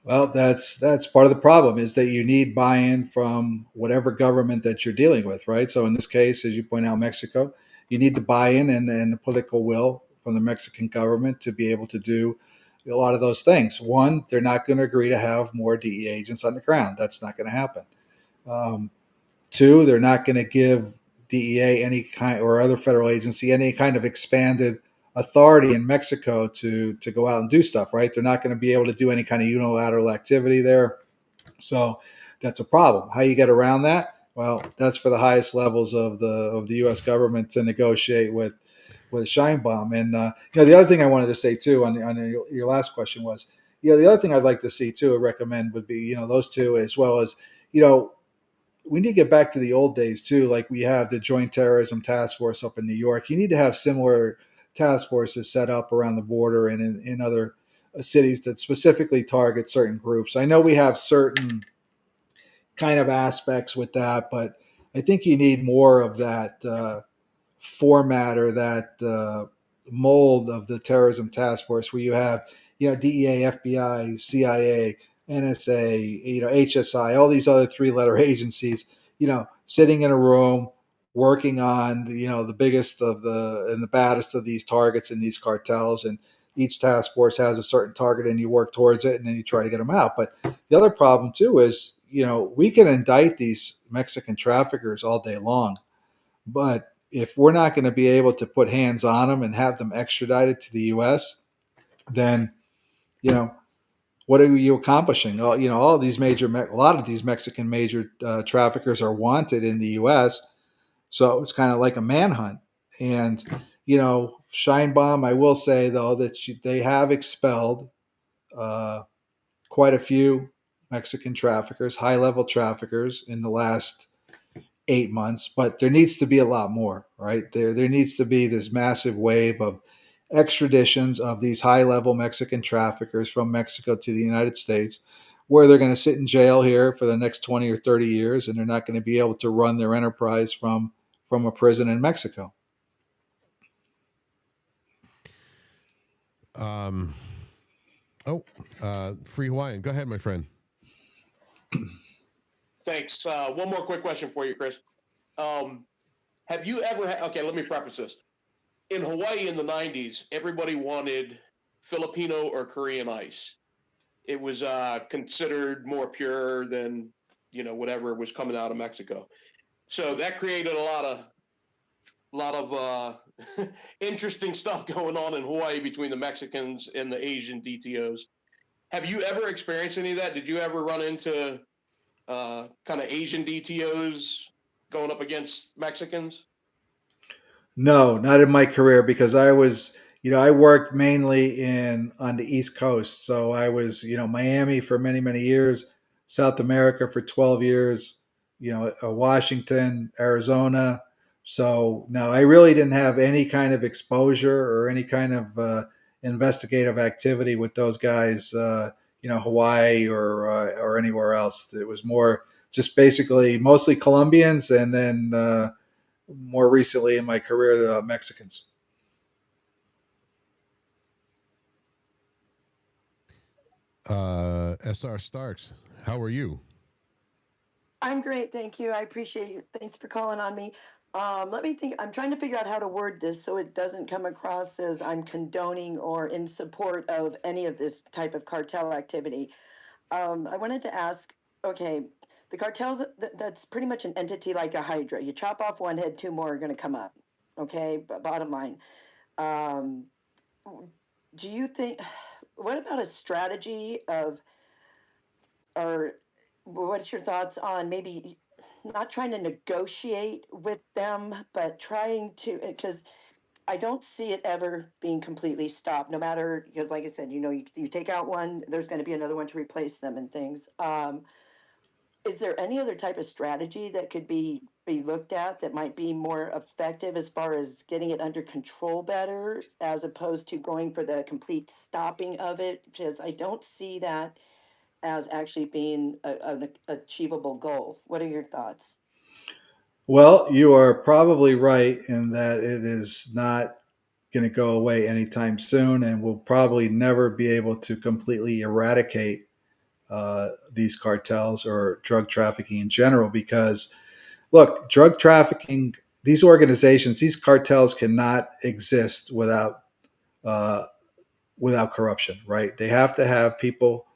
Well, that's part of the problem, is that you need buy-in from whatever government that you're dealing with, right? So in this case, as you point out, Mexico, you need the buy-in and the political will from the Mexican government to be able to do a lot of those things. One, they're not going to agree to have more DEA agents on the ground. That's not going to happen. Um, Two, they're not going to give DEA any kind, or other federal agency, any kind of expanded authority in Mexico to go out and do stuff, right? They're not going to be able to do any kind of unilateral activity there. So that's a problem. How you get around that? Well, that's for the highest levels of the U.S. government to negotiate with Scheinbaum. And the other thing I wanted to say too on your last question was, the other thing I'd like to see too, or recommend, would be those two, as well as we need to get back to the old days too. Like we have the Joint Terrorism Task Force up in New York. You need to have similar task forces set up around the border and in other cities that specifically target certain groups. I know we have certain kind of aspects with that, but I think you need more of that format, or that mold of the terrorism task force, where you have DEA, FBI, CIA, NSA, HSI, all these other three-letter agencies, sitting in a room working on the biggest of the baddest of these targets and these cartels. And each task force has a certain target, and you work towards it, and then you try to get them out. But the other problem too is, we can indict these Mexican traffickers all day long, but if we're not going to be able to put hands on them and have them extradited to the U.S., then what are you accomplishing? All these a lot of these Mexican major traffickers are wanted in the U.S., so it's kind of like a manhunt. And Scheinbaum, I will say though that they have expelled uh, quite a few Mexican traffickers, high level traffickers, in the last 8 months, but there needs to be a lot more, right? There needs to be this massive wave of extraditions of these high-level Mexican traffickers from Mexico to the United States, where they're going to sit in jail here for the next 20 or 30 years, and they're not going to be able to run their enterprise from a prison in Mexico. Free Hawaiian. Go ahead, my friend. Thanks. One more quick question for you, Chris. Have you ever okay, let me preface this. In Hawaii in the 90s, everybody wanted Filipino or Korean ice. It was considered more pure than, whatever was coming out of Mexico. So that created a lot of interesting stuff going on in Hawaii between the Mexicans and the Asian DTOs. Have you ever experienced any of that? Did you ever run into kind of Asian DTOs going up against Mexicans? No, not in my career, because I was, I worked mainly on the East Coast. So I was, Miami for many, many years, South America for 12 years, Washington, Arizona. So no, I really didn't have any kind of exposure or any kind of investigative activity with those guys, Hawaii or anywhere else. It was more just basically mostly Colombians, and then more recently in my career, Mexicans. SR Starks, how are you? I'm great, thank you. I appreciate you. Thanks for calling on me. Let me think. I'm trying to figure out how to word this so it doesn't come across as I'm condoning or in support of any of this type of cartel activity. I wanted to ask, okay, the cartels, that's pretty much an entity like a hydra. You chop off one head, two more are going to come up. Okay, but bottom line. Um, do you think, what about a strategy of, or what's your thoughts on maybe not trying to negotiate with them, but trying to, because I don't see it ever being completely stopped, no matter, because like I said, you take out one, there's going to be another one to replace them and things. Is there any other type of strategy that could be looked at that might be more effective as far as getting it under control better, as opposed to going for the complete stopping of it? Because I don't see that as actually being an achievable goal. What are your thoughts? Well, you are probably right in that it is not going to go away anytime soon, and we'll probably never be able to completely eradicate these cartels or drug trafficking in general. Because, look, drug trafficking, these organizations, these cartels cannot exist uh, without corruption, right? They have to have people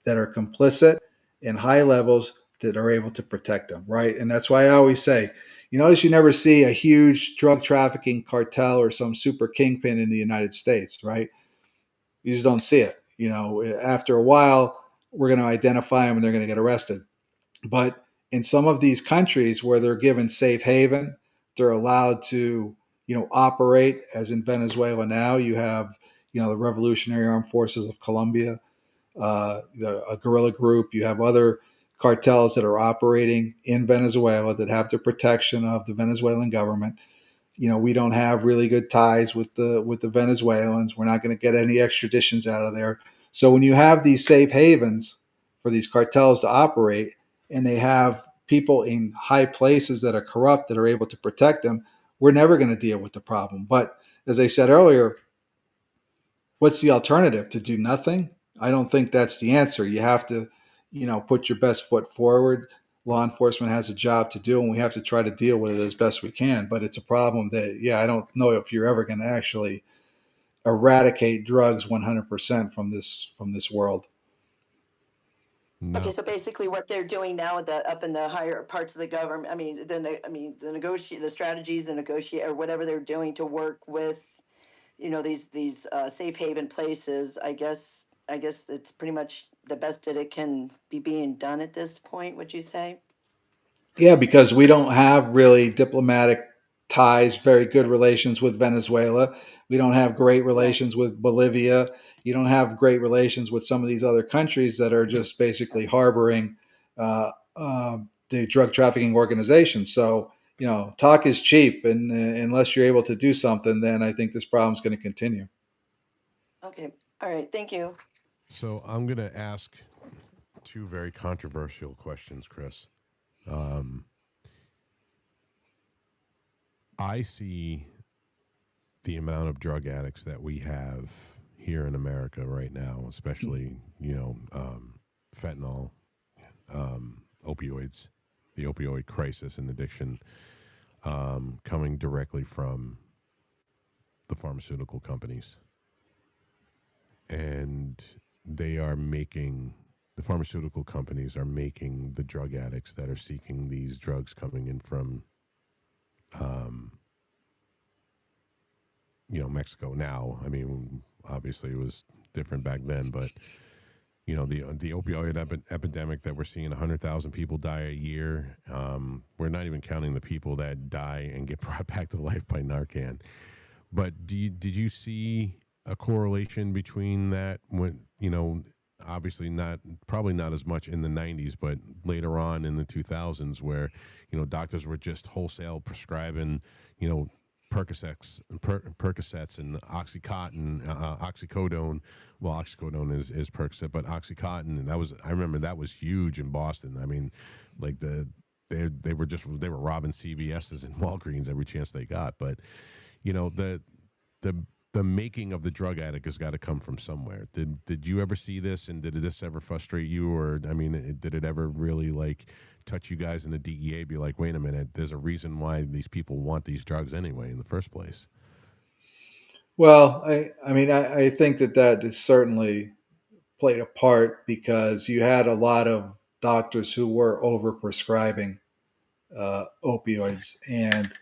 that are complicit in high levels that are able to protect them, right? And that's why I always say, you notice you never see a huge drug trafficking cartel or some super kingpin in the United States, right? You just don't see it. After a while, we're going to identify them and they're going to get arrested. But in some of these countries where they're given safe haven, they're allowed to, operate, as in Venezuela now. You have, the Revolutionary Armed Forces of Colombia, a guerrilla group. You have other cartels that are operating in Venezuela that have the protection of the Venezuelan government. We don't have really good ties with the Venezuelans. We're not going to get any extraditions out of there. So when you have these safe havens for these cartels to operate, and they have people in high places that are corrupt that are able to protect them, we're never going to deal with the problem. But as I said earlier, what's the alternative? To do nothing? I don't think that's the answer. You have to, put your best foot forward. Law enforcement has a job to do, and we have to try to deal with it as best we can. But it's a problem that, yeah, I don't know if you're ever going to actually eradicate drugs 100% from this world. No. Okay, so basically, what they're doing now, up in the higher parts of the government, the strategies, the negotiate, or whatever they're doing to work with, these safe haven places. I guess it's pretty much the best that it can be being done at this point. Would you say? Yeah, because we don't have really diplomatic ties, very good relations with Venezuela. We don't have great Right. relations with Bolivia. You don't have great relations with some of these other countries that are just basically harboring the drug trafficking organizations. So, talk is cheap, and unless you're able to do something, then I think this problem is going to continue. Okay. All right. Thank you. So I'm going to ask two very controversial questions, Chris. I see the amount of drug addicts that we have here in America right now, especially, fentanyl, opioids, the opioid crisis and addiction, coming directly from the pharmaceutical companies. And the pharmaceutical companies are making the drug addicts that are seeking these drugs coming in from, Mexico now. I mean, obviously it was different back then, but the opioid epidemic that we're seeing, 100,000 people die a year. We're not even counting the people that die and get brought back to life by Narcan. But did you see a correlation between that when, obviously probably not as much in the 90s, but later on in the 2000s where, doctors were just wholesale prescribing, Percocets and Oxycontin, oxycodone. Well, oxycodone is Percocet, but Oxycontin, and I remember that was huge in Boston. I mean, like they were robbing CVS's and Walgreens every chance they got. But the the making of the drug addict has got to come from somewhere. Did you ever see this, and did this ever frustrate you, or I mean, did it ever really touch you guys in the DEA? Be like, wait a minute, there's a reason why these people want these drugs anyway in the first place. Well, I think that is certainly played a part because you had a lot of doctors who were overprescribing opioids, and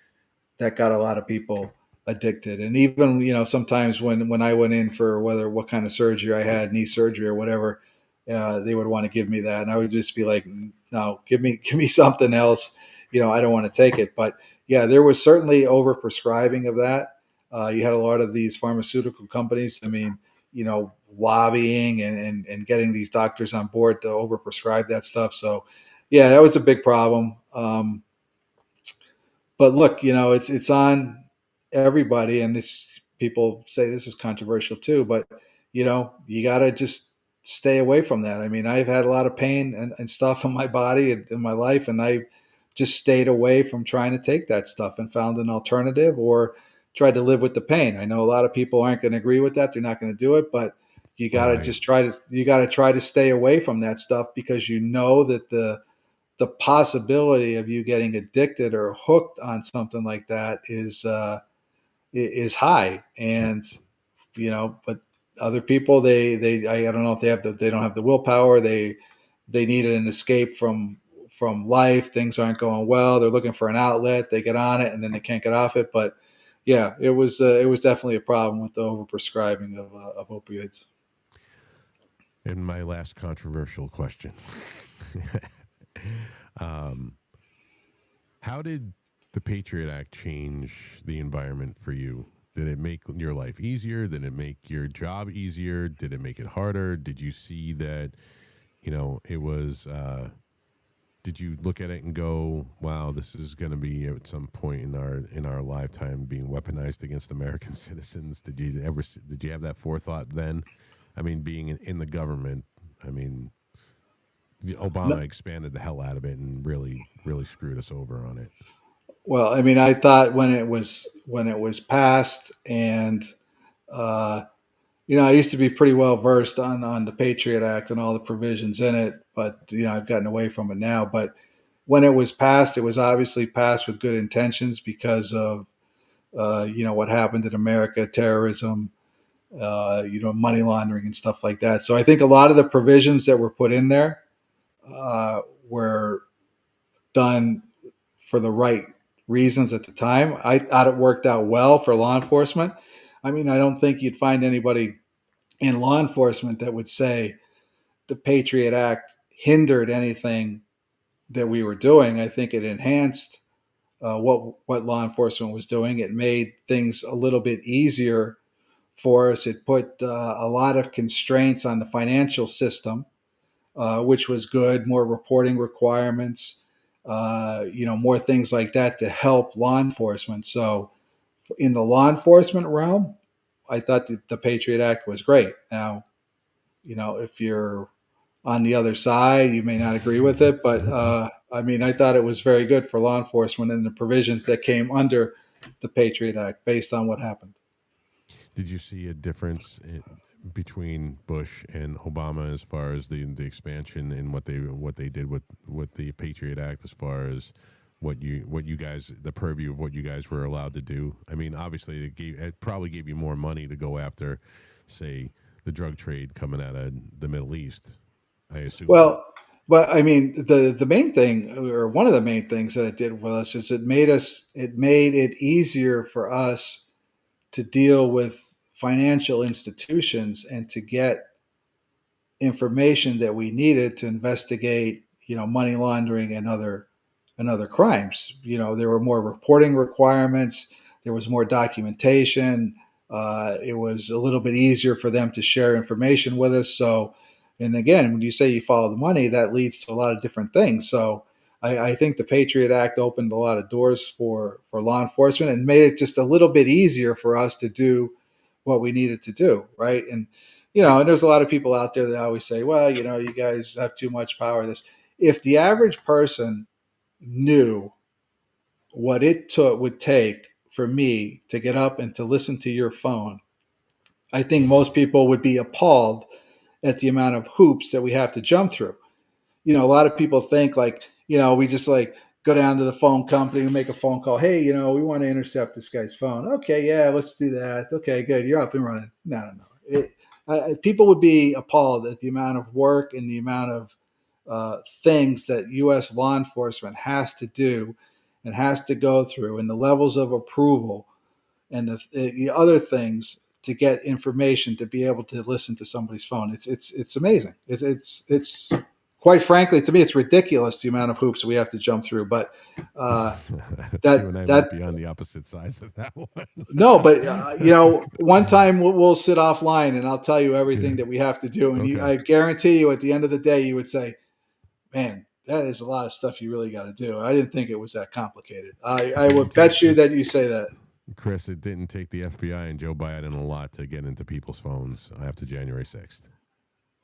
that got a lot of people addicted. And even sometimes when I went in for what kind of surgery I had, knee surgery or whatever, they would want to give me that, and I would just be like, no, give me something else. I don't want to take it. But yeah, there was certainly overprescribing of that. You had a lot of these pharmaceutical companies. I mean, lobbying and getting these doctors on board to overprescribe that stuff. So yeah, that was a big problem. But look, it's on everybody, and this people say this is controversial too, but you got to just stay away from that. I mean, I've had a lot of pain and stuff in my body and in my life, and I just stayed away from trying to take that stuff and found an alternative or tried to live with the pain. I know a lot of people aren't going to agree with that; they're not going to do it, but you got to just try to stay away from that stuff because that the possibility of you getting addicted or hooked on something like that is high. And but other people, I don't know if they don't have the willpower. They needed an escape from life. Things aren't going well. They're looking for an outlet. They get on it and then they can't get off it. But yeah, it was definitely a problem with the overprescribing of opioids. And my last controversial question. How did the Patriot Act change the environment for you? Did it make your life easier? Did it make your job easier? Did it make it harder? Did you see that, it was, did you look at it and go, wow, this is going to be at some point in our lifetime being weaponized against American citizens? Did you have that forethought then? I mean, being in the government, I mean, Obama expanded the hell out of it and really, really screwed us over on it. Well, I mean, I thought when it was passed, and I used to be pretty well versed on the Patriot Act and all the provisions in it, but I've gotten away from it now. But when it was passed, it was obviously passed with good intentions because of what happened in America, terrorism, money laundering and stuff like that. So I think a lot of the provisions that were put in there were done for the right reasons at the time. I thought it worked out well for law enforcement. I mean, I don't think you'd find anybody in law enforcement that would say the Patriot Act hindered anything that we were doing. I think it enhanced what law enforcement was doing. It made things a little bit easier for us. It put a lot of constraints on the financial system, which was good. More reporting requirements. more things like that to help law enforcement. So in the law enforcement realm, I thought the Patriot Act was great. Now, if you're on the other side, you may not agree with it, but I thought it was very good for law enforcement and the provisions that came under the Patriot Act based on what happened. Did you see a difference between Bush and Obama as far as the expansion and what they did with the Patriot Act as far as what you guys, the purview of what you guys were allowed to do? I mean, obviously it probably gave you more money to go after, say, the drug trade coming out of the Middle East, I assume. Well, but I mean, the main thing, or one of the main things that it did with us, is it made it easier for us to deal with financial institutions and to get information that we needed to investigate, money laundering and other crimes. There were more reporting requirements. There was more documentation. It was a little bit easier for them to share information with us. So, and again, when you say you follow the money, that leads to a lot of different things. So, I think the Patriot Act opened a lot of doors for law enforcement and made it just a little bit easier for us to do what we needed to do, right? And and there's a lot of people out there that always say, well, you guys have too much power. If the average person knew what would take for me to get up and to listen to your phone, I think most people would be appalled at the amount of hoops that we have to jump through. A lot of people think we just go down to the phone company and make a phone call. Hey, we want to intercept this guy's phone. Okay, yeah, let's do that. Okay, good. You're up and running. No. People would be appalled at the amount of work and the amount of things that U.S. law enforcement has to do and has to go through, and the levels of approval and the other things to get information to be able to listen to somebody's phone. It's amazing. It's quite frankly, to me, it's ridiculous the amount of hoops we have to jump through. But you and I might be on the opposite sides of that one. No, but one time we'll sit offline and I'll tell you everything that we have to do, and Okay. I guarantee you, at the end of the day, you would say, "Man, that is a lot of stuff you really got to do." I didn't think it was that complicated. I would bet you that you say that. Chris, it didn't take the FBI and Joe Biden a lot to get into people's phones after January 6th.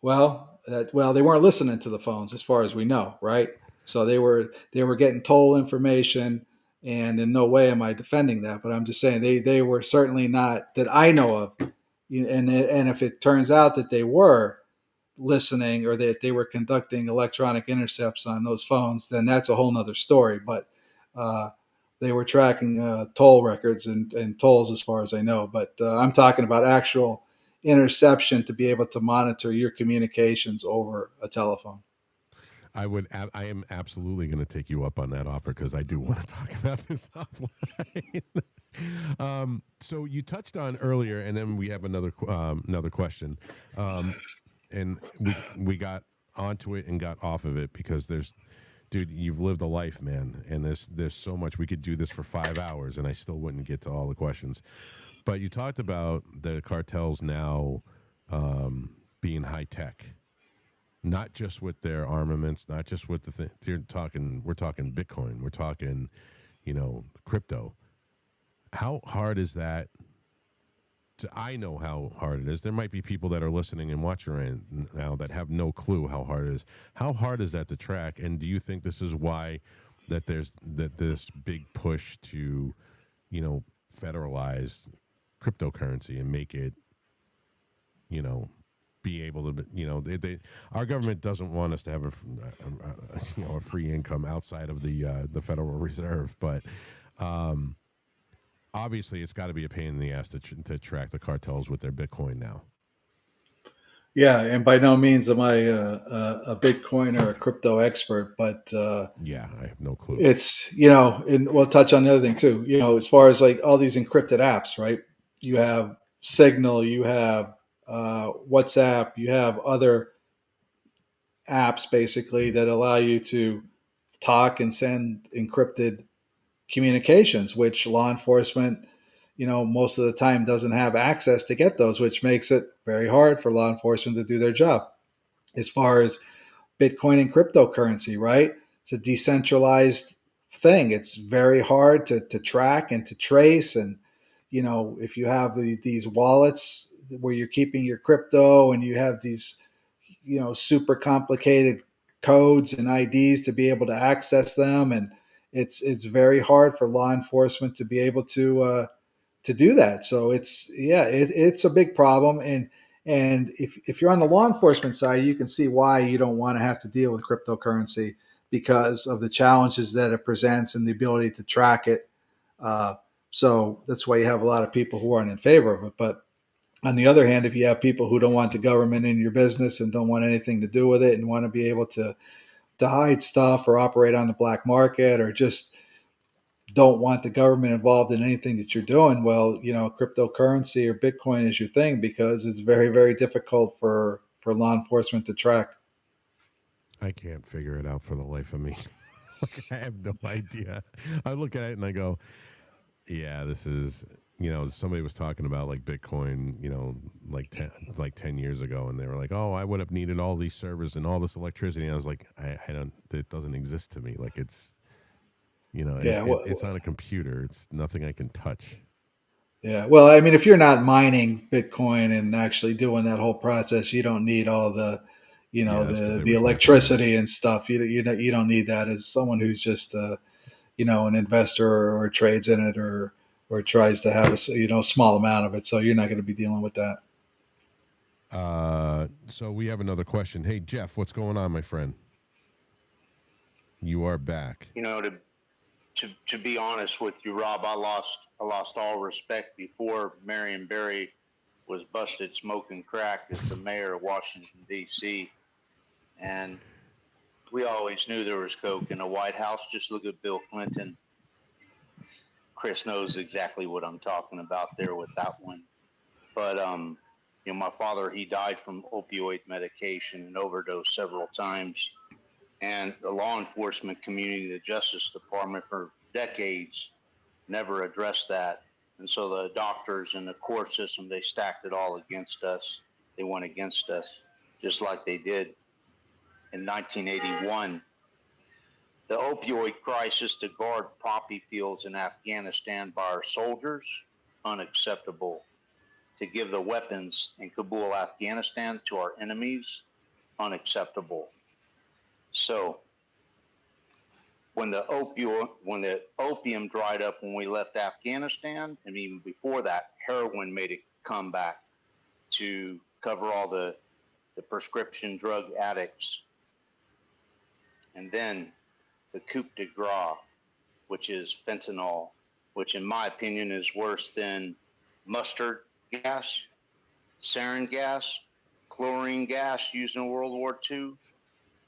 Well, they weren't listening to the phones, as far as we know, right? So they were getting toll information, and in no way am I defending that, but I'm just saying they were certainly not, that I know of. And if it turns out that they were listening or that they were conducting electronic intercepts on those phones, then that's a whole nother story. But they were tracking toll records and tolls, as far as I know. But I'm talking about actual interception to be able to monitor your communications over a telephone. I am absolutely going to take you up on that offer because I do want to talk about this offline. So you touched on earlier, and then we have another question, and we got onto it and got off of it because dude, you've lived a life, man, and there's so much. We could do this for 5 hours, and I still wouldn't get to all the questions. But you talked about the cartels now being high tech. Not just with their armaments, not just with the thing. We're talking Bitcoin. We're talking, crypto. How hard is that? I know how hard it is. There might be people that are listening and watching right now that have no clue how hard it is. How hard is that to track? And do you think this is why that there's this big push to, federalize cryptocurrency and make it, be able to, our government doesn't want us to have a free income outside of the Federal Reserve, but obviously it's got to be a pain in the ass to track the cartels with their Bitcoin now. Yeah, and by no means am I a Bitcoin or a crypto expert, but yeah, I have no clue. It's and we'll touch on the other thing too. As far as all these encrypted apps, right? You have Signal, you have WhatsApp, you have other apps basically that allow you to talk and send encrypted communications, which law enforcement, most of the time doesn't have access to get those, which makes it very hard for law enforcement to do their job. As far as Bitcoin and cryptocurrency, right? it's a decentralized thing. It's very hard to track and to trace. And if you have these wallets where you're keeping your crypto, and you have these super complicated codes and IDs to be able to access them, and it's very hard for law enforcement to be able to do that. So it's a big problem. And if you're on the law enforcement side, you can see why you don't want to have to deal with cryptocurrency, because of the challenges that it presents and the ability to track it. So that's why you have a lot of people who aren't in favor of it. But on the other hand, if you have people who don't want the government in your business and don't want anything to do with it, and want to be able to hide stuff or operate on the black market, or just don't want the government involved in anything that you're doing, well, cryptocurrency or Bitcoin is your thing, because it's very, very difficult for law enforcement to track. I can't figure it out for the life of me. Like, I have no idea. I look at it and I go, yeah, this is, somebody was talking about like Bitcoin, like 10 years ago, and they were like, oh, I would have needed all these servers and all this electricity. And I was like, I don't, it doesn't exist to me. Like, it's, it's on a computer. It's nothing I can touch. Yeah. Well, I mean, if you're not mining Bitcoin and actually doing that whole process, you don't need all the, the electricity and stuff. You don't need that. As someone who's just, an investor, or trades in it, or tries to have a small amount of it. So you're not going to be dealing with that. So we have another question. Hey, Jeff, what's going on, my friend? You are back. To be honest with you, Rob, I lost all respect before Marion Barry was busted smoking crack as the mayor of Washington, D.C. And we always knew there was coke in the White House. Just look at Bill Clinton. Chris knows exactly what I'm talking about there with that one. But, my father, he died from opioid medication and overdosed several times. And the law enforcement community, the Justice Department, for decades never addressed that. And so the doctors and the court system, they stacked it all against us. They went against us, just like they did in 1981. The opioid crisis to guard poppy fields in Afghanistan by our soldiers, unacceptable. To give the weapons in Kabul, Afghanistan to our enemies, unacceptable. So when the opium dried up when we left Afghanistan, and even before that, heroin made a comeback to cover all the prescription drug addicts. And then the coup de grace, which is fentanyl, which in my opinion is worse than mustard gas, sarin gas, chlorine gas used in World War II,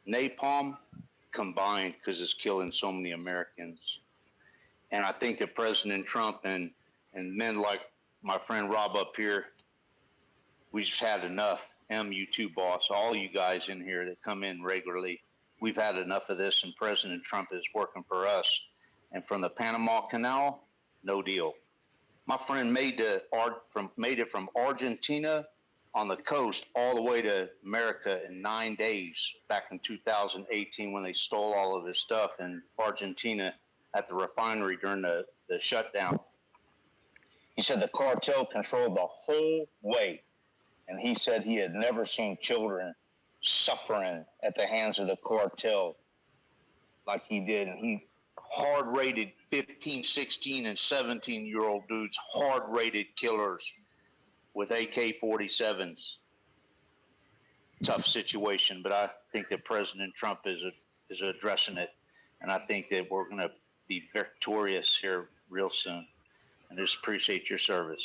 napalm combined, because it's killing so many Americans. And I think that President Trump and men like my friend Rob up here, we just had enough. You too, boss. All you guys in here that come in regularly, we've had enough of this, and President Trump is working for us. And from the Panama Canal, no deal. My friend made it from Argentina on the coast all the way to America in 9 days back in 2018, when they stole all of this stuff in Argentina at the refinery during the shutdown. He said the cartel controlled the whole way. And he said he had never seen children suffering at the hands of the cartel like he did. And he hard-rated 15, 16, and 17-year-old dudes, hard-rated killers with AK-47s. Tough situation, but I think that President Trump is addressing it. And I think that we're going to be victorious here real soon. And just appreciate your service.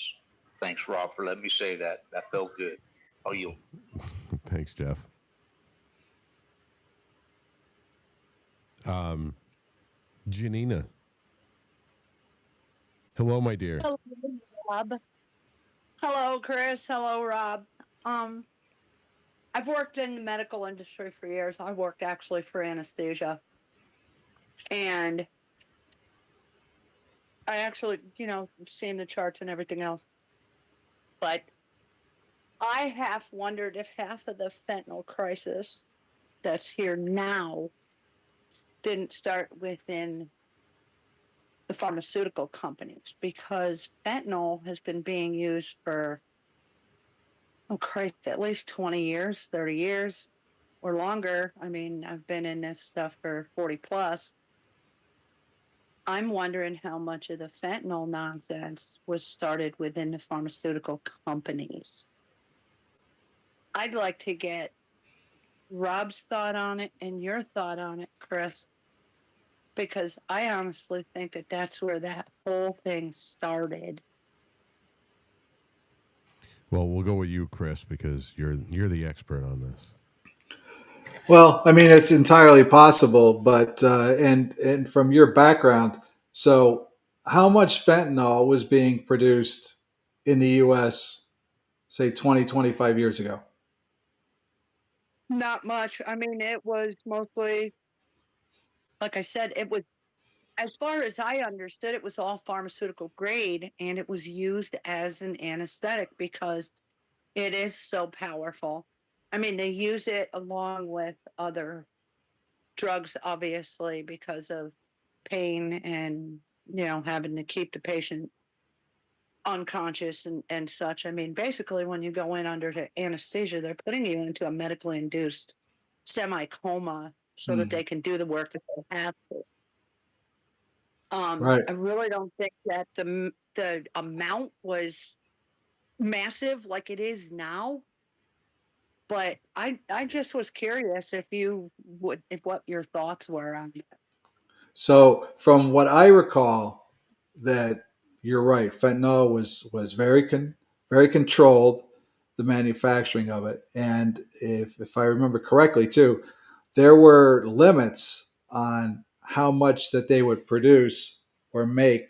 Thanks, Rob, for letting me say that. That felt good. I'll yield. Thanks, Jeff. Janina. Hello, my dear. Hello, Rob. Hello, Chris. Hello, Rob. I've worked in the medical industry for years. I worked actually for anesthesia. And I actually, seen the charts and everything else. But I half wondered if half of the fentanyl crisis that's here now didn't start within the pharmaceutical companies, because fentanyl has been being used for, oh Christ, at least 20 years, 30 years or longer. I mean, I've been in this stuff for 40 plus. I'm wondering how much of the fentanyl nonsense was started within the pharmaceutical companies. I'd like to get Rob's thought on it and your thought on it, Chris, because I honestly think that that's where that whole thing started. Well, we'll go with you, Chris, because you're the expert on this. Well, I mean, it's entirely possible, but and from your background, so how much fentanyl was being produced in the U.S., say 20, 25 years ago? Not much. I mean, it was mostly, like I said, it was, as far as I understood, it was all pharmaceutical grade, and it was used as an anesthetic because it is so powerful. I mean, they use it along with other drugs, obviously, because of pain and, having to keep the patient unconscious and such. I mean, basically, when you go in under the anesthesia, they're putting you into a medically induced semi coma so that they can do the work that they have to. Right. I really don't think that the amount was massive like it is now, but I just was curious if what your thoughts were on it. So, from what I recall, that you're right, fentanyl was very controlled, the manufacturing of it, and if I remember correctly, too, there were limits on how much that they would produce or make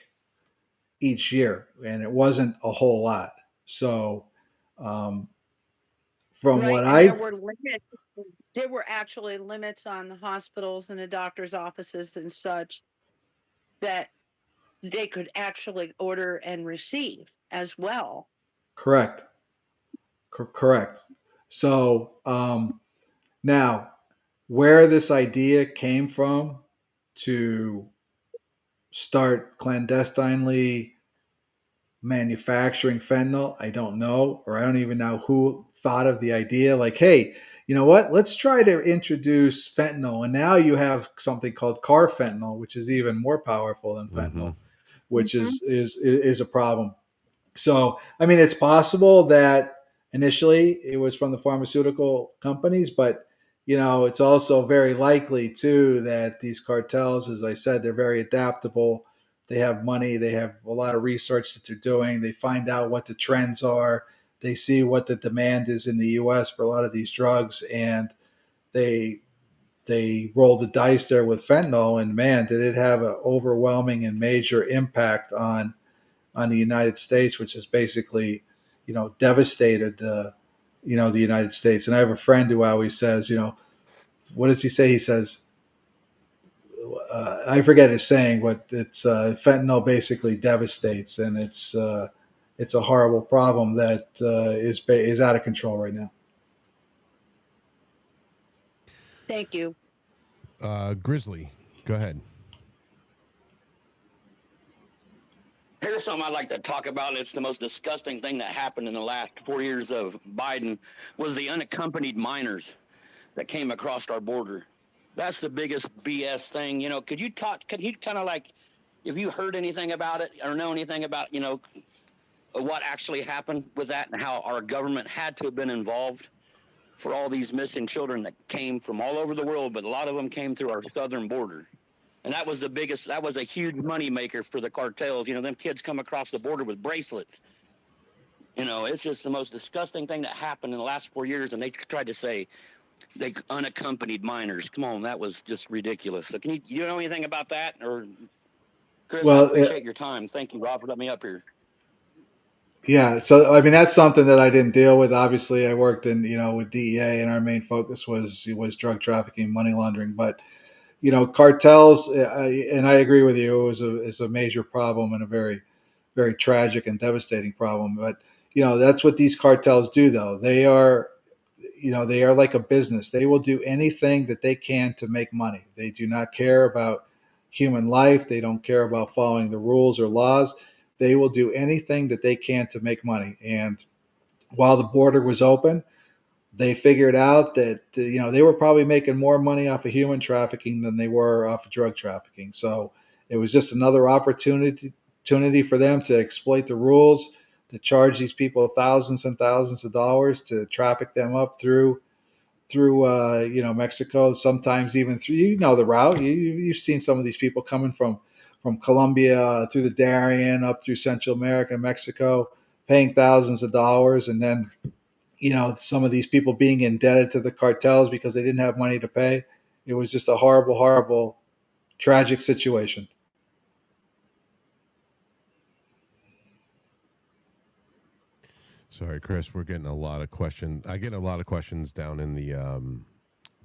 each year, and it wasn't a whole lot. So, um, from Right, what and I there were actually limits on the hospitals and the doctor's offices and such that they could actually order and receive as well. correct, correct. So, now, where this idea came from to start clandestinely manufacturing fentanyl, I don't know, or I don't even know who thought of the idea. Like, hey, you know what? Let's try to introduce fentanyl, and now you have something called carfentanil, which is even more powerful than Mm-hmm. fentanyl, which Mm-hmm. is a problem. So, I mean, it's possible that initially it was from the pharmaceutical companies, but it's also very likely too that these cartels, as I said, they're very adaptable. They have money. They have a lot of research that they're doing. They find out what the trends are. They see what the demand is in the U.S. for a lot of these drugs, and they they roll the dice there with fentanyl. And man, did it have an overwhelming and major impact on the United States, which has basically, devastated the United States. And I have a friend who always says, what does he say? He says, I forget his saying, but it's fentanyl basically devastates, and it's a horrible problem that is out of control right now. Thank you. Grizzly, go ahead. Here's something I'd like to talk about. It's the most disgusting thing that happened in the last 4 years of Biden was the unaccompanied minors that came across our border. That's the biggest BS thing. Could you kind of like, if you heard anything about it or know anything about, what actually happened with that and how our government had to have been involved for all these missing children that came from all over the world, but a lot of them came through our southern border. And that was a huge money maker for the cartels. Them kids come across the border with bracelets. It's just the most disgusting thing that happened in the last 4 years. And they tried to say they unaccompanied minors. Come on, that was just ridiculous. So you know anything about that? Or Chris, I Well, appreciate your time. Thank you, Rob, for letting me up here. yeah. So I mean, that's something that I didn't deal with. Obviously, I worked in with DEA, and our main focus was drug trafficking, money laundering. But cartels, and I agree with you, is a major problem and a very, very tragic and devastating problem. But that's what these cartels do, though. They are they are like a business. They will do anything that they can to make money. They do not care about human life. They don't care about following the rules or laws. They will do anything that they can to make money. And while the border was open, they figured out that they were probably making more money off of human trafficking than they were off of drug trafficking. So it was just another opportunity for them to exploit the rules, to charge these people thousands and thousands of dollars to traffic them up through Mexico. Sometimes even through the route. You've seen some of these people coming from Colombia through the Darien up through Central America, Mexico, paying thousands of dollars, and then some of these people being indebted to the cartels because they didn't have money to pay. It was just a horrible, horrible, tragic situation. Sorry, Chris, we're getting a lot of questions. I get a lot of questions down in the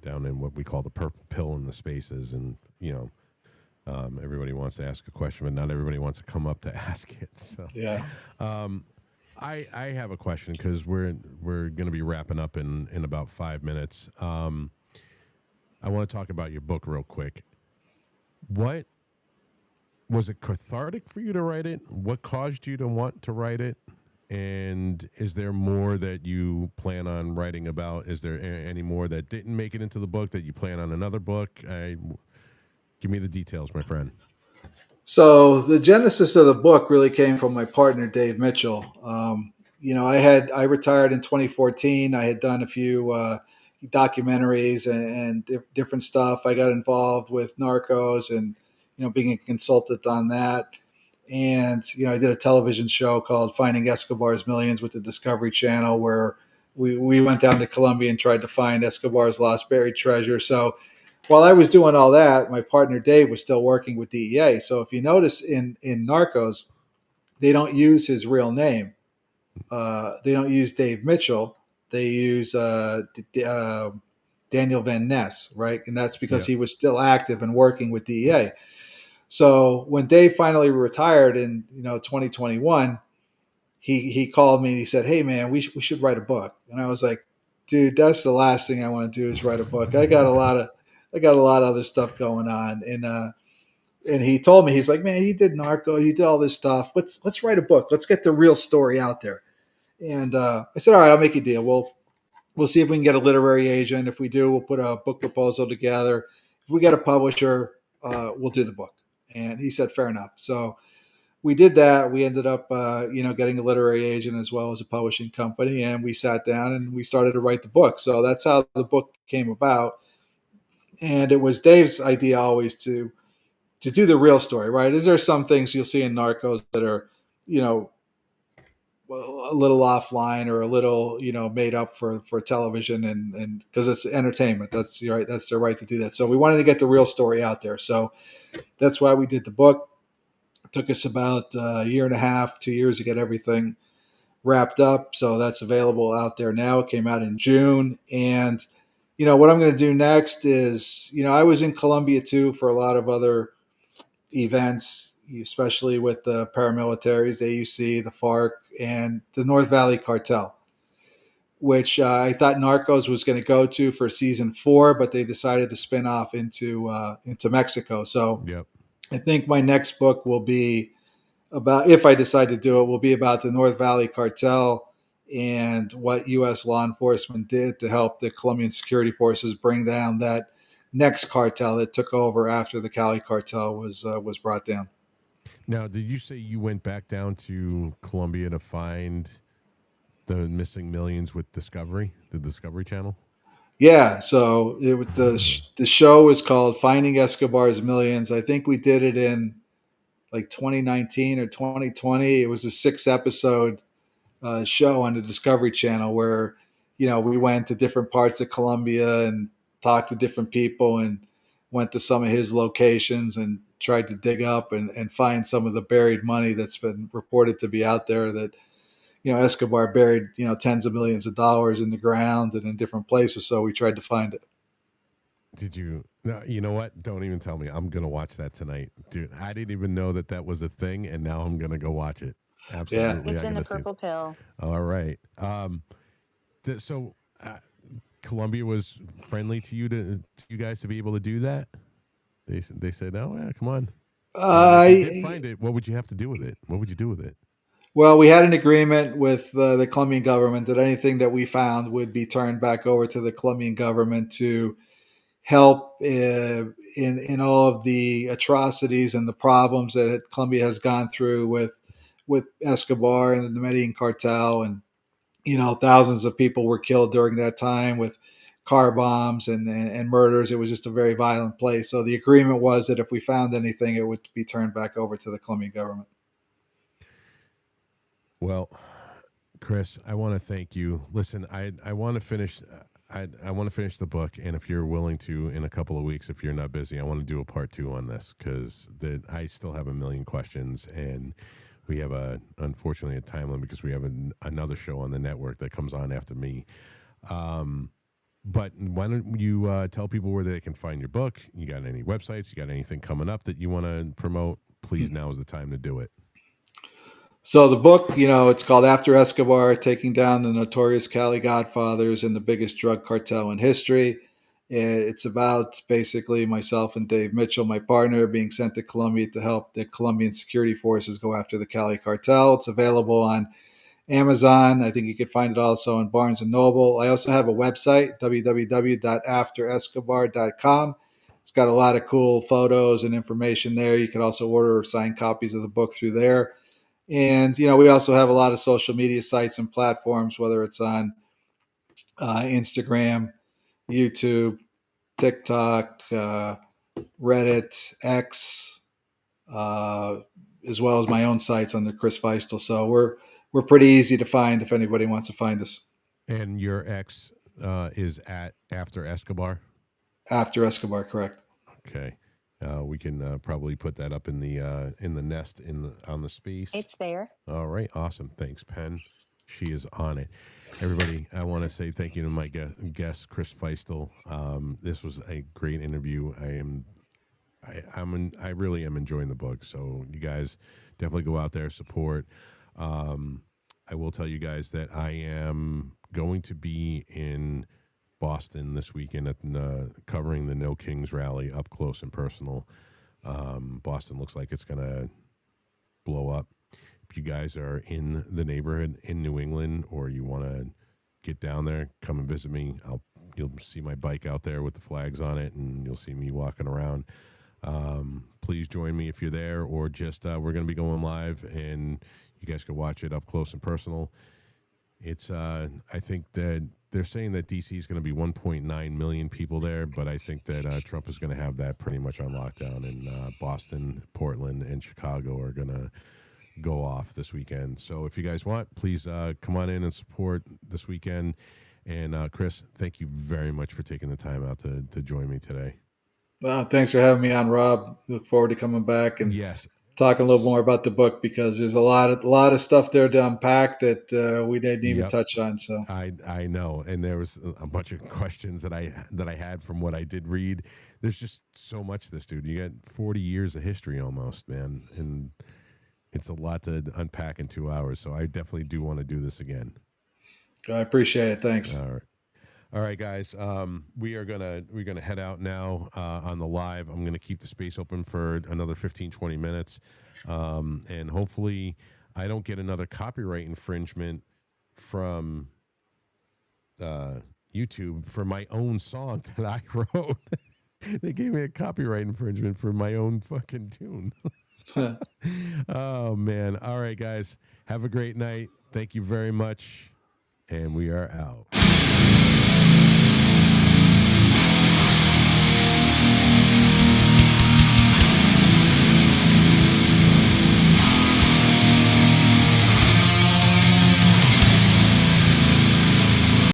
down in what we call the purple pill in the spaces, and everybody wants to ask a question, but not everybody wants to come up to ask it. So Yeah. I have a question because we're going to be wrapping up in about 5 minutes. I want to talk about your book real quick. What was it cathartic for you to write it? What caused you to want to write it? And is there more that you plan on writing about? Is there any more that didn't make it into the book that you plan on another book? Give me the details, my friend. So the genesis of the book really came from my partner, Dave Mitchell. I retired in 2014. I had done a few documentaries and different stuff. I got involved with Narcos and, being a consultant on that. And, I did a television show called Finding Escobar's Millions with the Discovery Channel, where we went down to Colombia and tried to find Escobar's lost buried treasure. So while I was doing all that, my partner Dave was still working with DEA. So if you notice in Narcos, they don't use his real name. They don't use Dave Mitchell. They use Daniel Van Ness, right? And that's because he was still active and working with DEA. So when Dave finally retired in 2021, he called me and he said, "Hey man, we should write a book." And I was like, "Dude, that's the last thing I want to do is write a book. I got a lot of other stuff going on." And he told me, he's like, "Man, you did Narco, you did all this stuff. Let's write a book. Let's get the real story out there." And I said, "All right, I'll make a deal. We'll see if we can get a literary agent. If we do, we'll put a book proposal together. If we get a publisher, we'll do the book." And he said, "Fair enough." So we did that. We ended up, getting a literary agent as well as a publishing company, and we sat down and we started to write the book. So that's how the book came about. And it was Dave's idea always to do the real story, right? Is there some things you'll see in Narcos that are, a little offline or a little, made up for television and because it's entertainment. That's right. That's their right to do that. So we wanted to get the real story out there. So that's why we did the book. It took us about a year and a half, 2 years to get everything wrapped up. So that's available out there now. It came out in June. And, what I'm going to do next is, I was in Colombia too for a lot of other events, especially with the paramilitaries, AUC, the FARC, and the North Valley Cartel, which I thought Narcos was going to go to for season 4, but they decided to spin off into Mexico. So I think my next book will be about, if I decide to do it, will be about the North Valley Cartel and what U.S. law enforcement did to help the Colombian security forces bring down that next cartel that took over after the Cali cartel was brought down. Now, did you say you went back down to Colombia to find the missing millions with Discovery, the Discovery Channel? Yeah, so the show is called Finding Escobar's Millions. I think we did it in like 2019 or 2020. It was a 6-episode show on the Discovery Channel where, we went to different parts of Colombia and talked to different people and went to some of his locations and tried to dig up and find some of the buried money that's been reported to be out there that, Escobar buried, tens of millions of dollars in the ground and in different places. So we tried to find it. Did you? No, you know what? Don't even tell me. I'm going to watch that tonight. Dude, I didn't even know that was a thing, and now I'm going to go watch it. Absolutely. It's in the purple pill. All right. Colombia was friendly to you guys to be able to do that? They said, "Oh yeah, come on." And if you did find it, what would you have to do with it? What would you do with it? Well, we had an agreement with the Colombian government that anything that we found would be turned back over to the Colombian government to help in all of the atrocities and the problems that Colombia has gone through with Escobar and the Medellin cartel, and thousands of people were killed during that time with car bombs and murders. It was just a very violent place. So the agreement was that if we found anything, it would be turned back over to the Colombian government. Well, Chris, I want to thank you. Listen, I want to finish. I want to finish the book, and if you're willing to, in a couple of weeks, if you're not busy, I want to do a part 2 on this because I still have a million questions, and we have unfortunately a time limit because we have another show on the network that comes on after me. But why don't you tell people where they can find your book? You got any websites? You got anything coming up that you want to promote? Please, now is the time to do it. So the book, it's called After Escobar, Taking Down the Notorious Cali Godfathers and the Biggest Drug Cartel in History. It's about basically myself and Dave Mitchell, my partner, being sent to Colombia to help the Colombian security forces go after the Cali cartel. It's available on Amazon. I think you can find it also on Barnes & Noble. I also have a website, www.afterescobar.com. It's got a lot of cool photos and information there. You can also order signed copies of the book through there. And, we also have a lot of social media sites and platforms, whether it's on Instagram, YouTube, TikTok, Reddit, X, as well as my own sites under Chris Feistl. So we're pretty easy to find if anybody wants to find us. And your X is at After Escobar? After Escobar, correct. Okay. We can probably put that up in the nest on the space. It's there. All right, awesome. Thanks, Penn. She is on it. Everybody, I want to say thank you to my guest, Chris Feistl. This was a great interview. I really am enjoying the book. So you guys definitely go out there, support. I will tell you guys that I am going to be in Boston this weekend at covering the No Kings rally up close and personal. Boston looks like it's gonna blow up. If you guys are in the neighborhood in New England or you want to get down there, come and visit me. You'll see my bike out there with the flags on it, and you'll see me walking around. Please join me if you're there, or just we're gonna be going live, and you guys can watch it up close and personal. It's I think that they're saying that DC is going to be 1.9 million people there, but I think that Trump is going to have that pretty much on lockdown, and Boston, Portland, and Chicago are going to go off this weekend. So if you guys want, please come on in and support this weekend. And Chris, thank you very much for taking the time out to join me today. Well, thanks for having me on, Rob. Look forward to coming back and talking a little more about the book, because there's a lot of stuff there to unpack that we didn't even touch on. So I know, and there was a bunch of questions that I had from what I did read. There's just so much to this, dude. You got 40 years of history almost, man, and it's a lot to unpack in 2 hours. So I definitely do want to do this again. I appreciate it. Thanks. All right, guys. We're gonna head out now on the live. I'm gonna keep the space open for another 15, 20 minutes, and hopefully I don't get another copyright infringement from YouTube for my own song that I wrote. They gave me a copyright infringement for my own fucking tune. Oh man! All right, guys. Have a great night. Thank you very much, and we are out.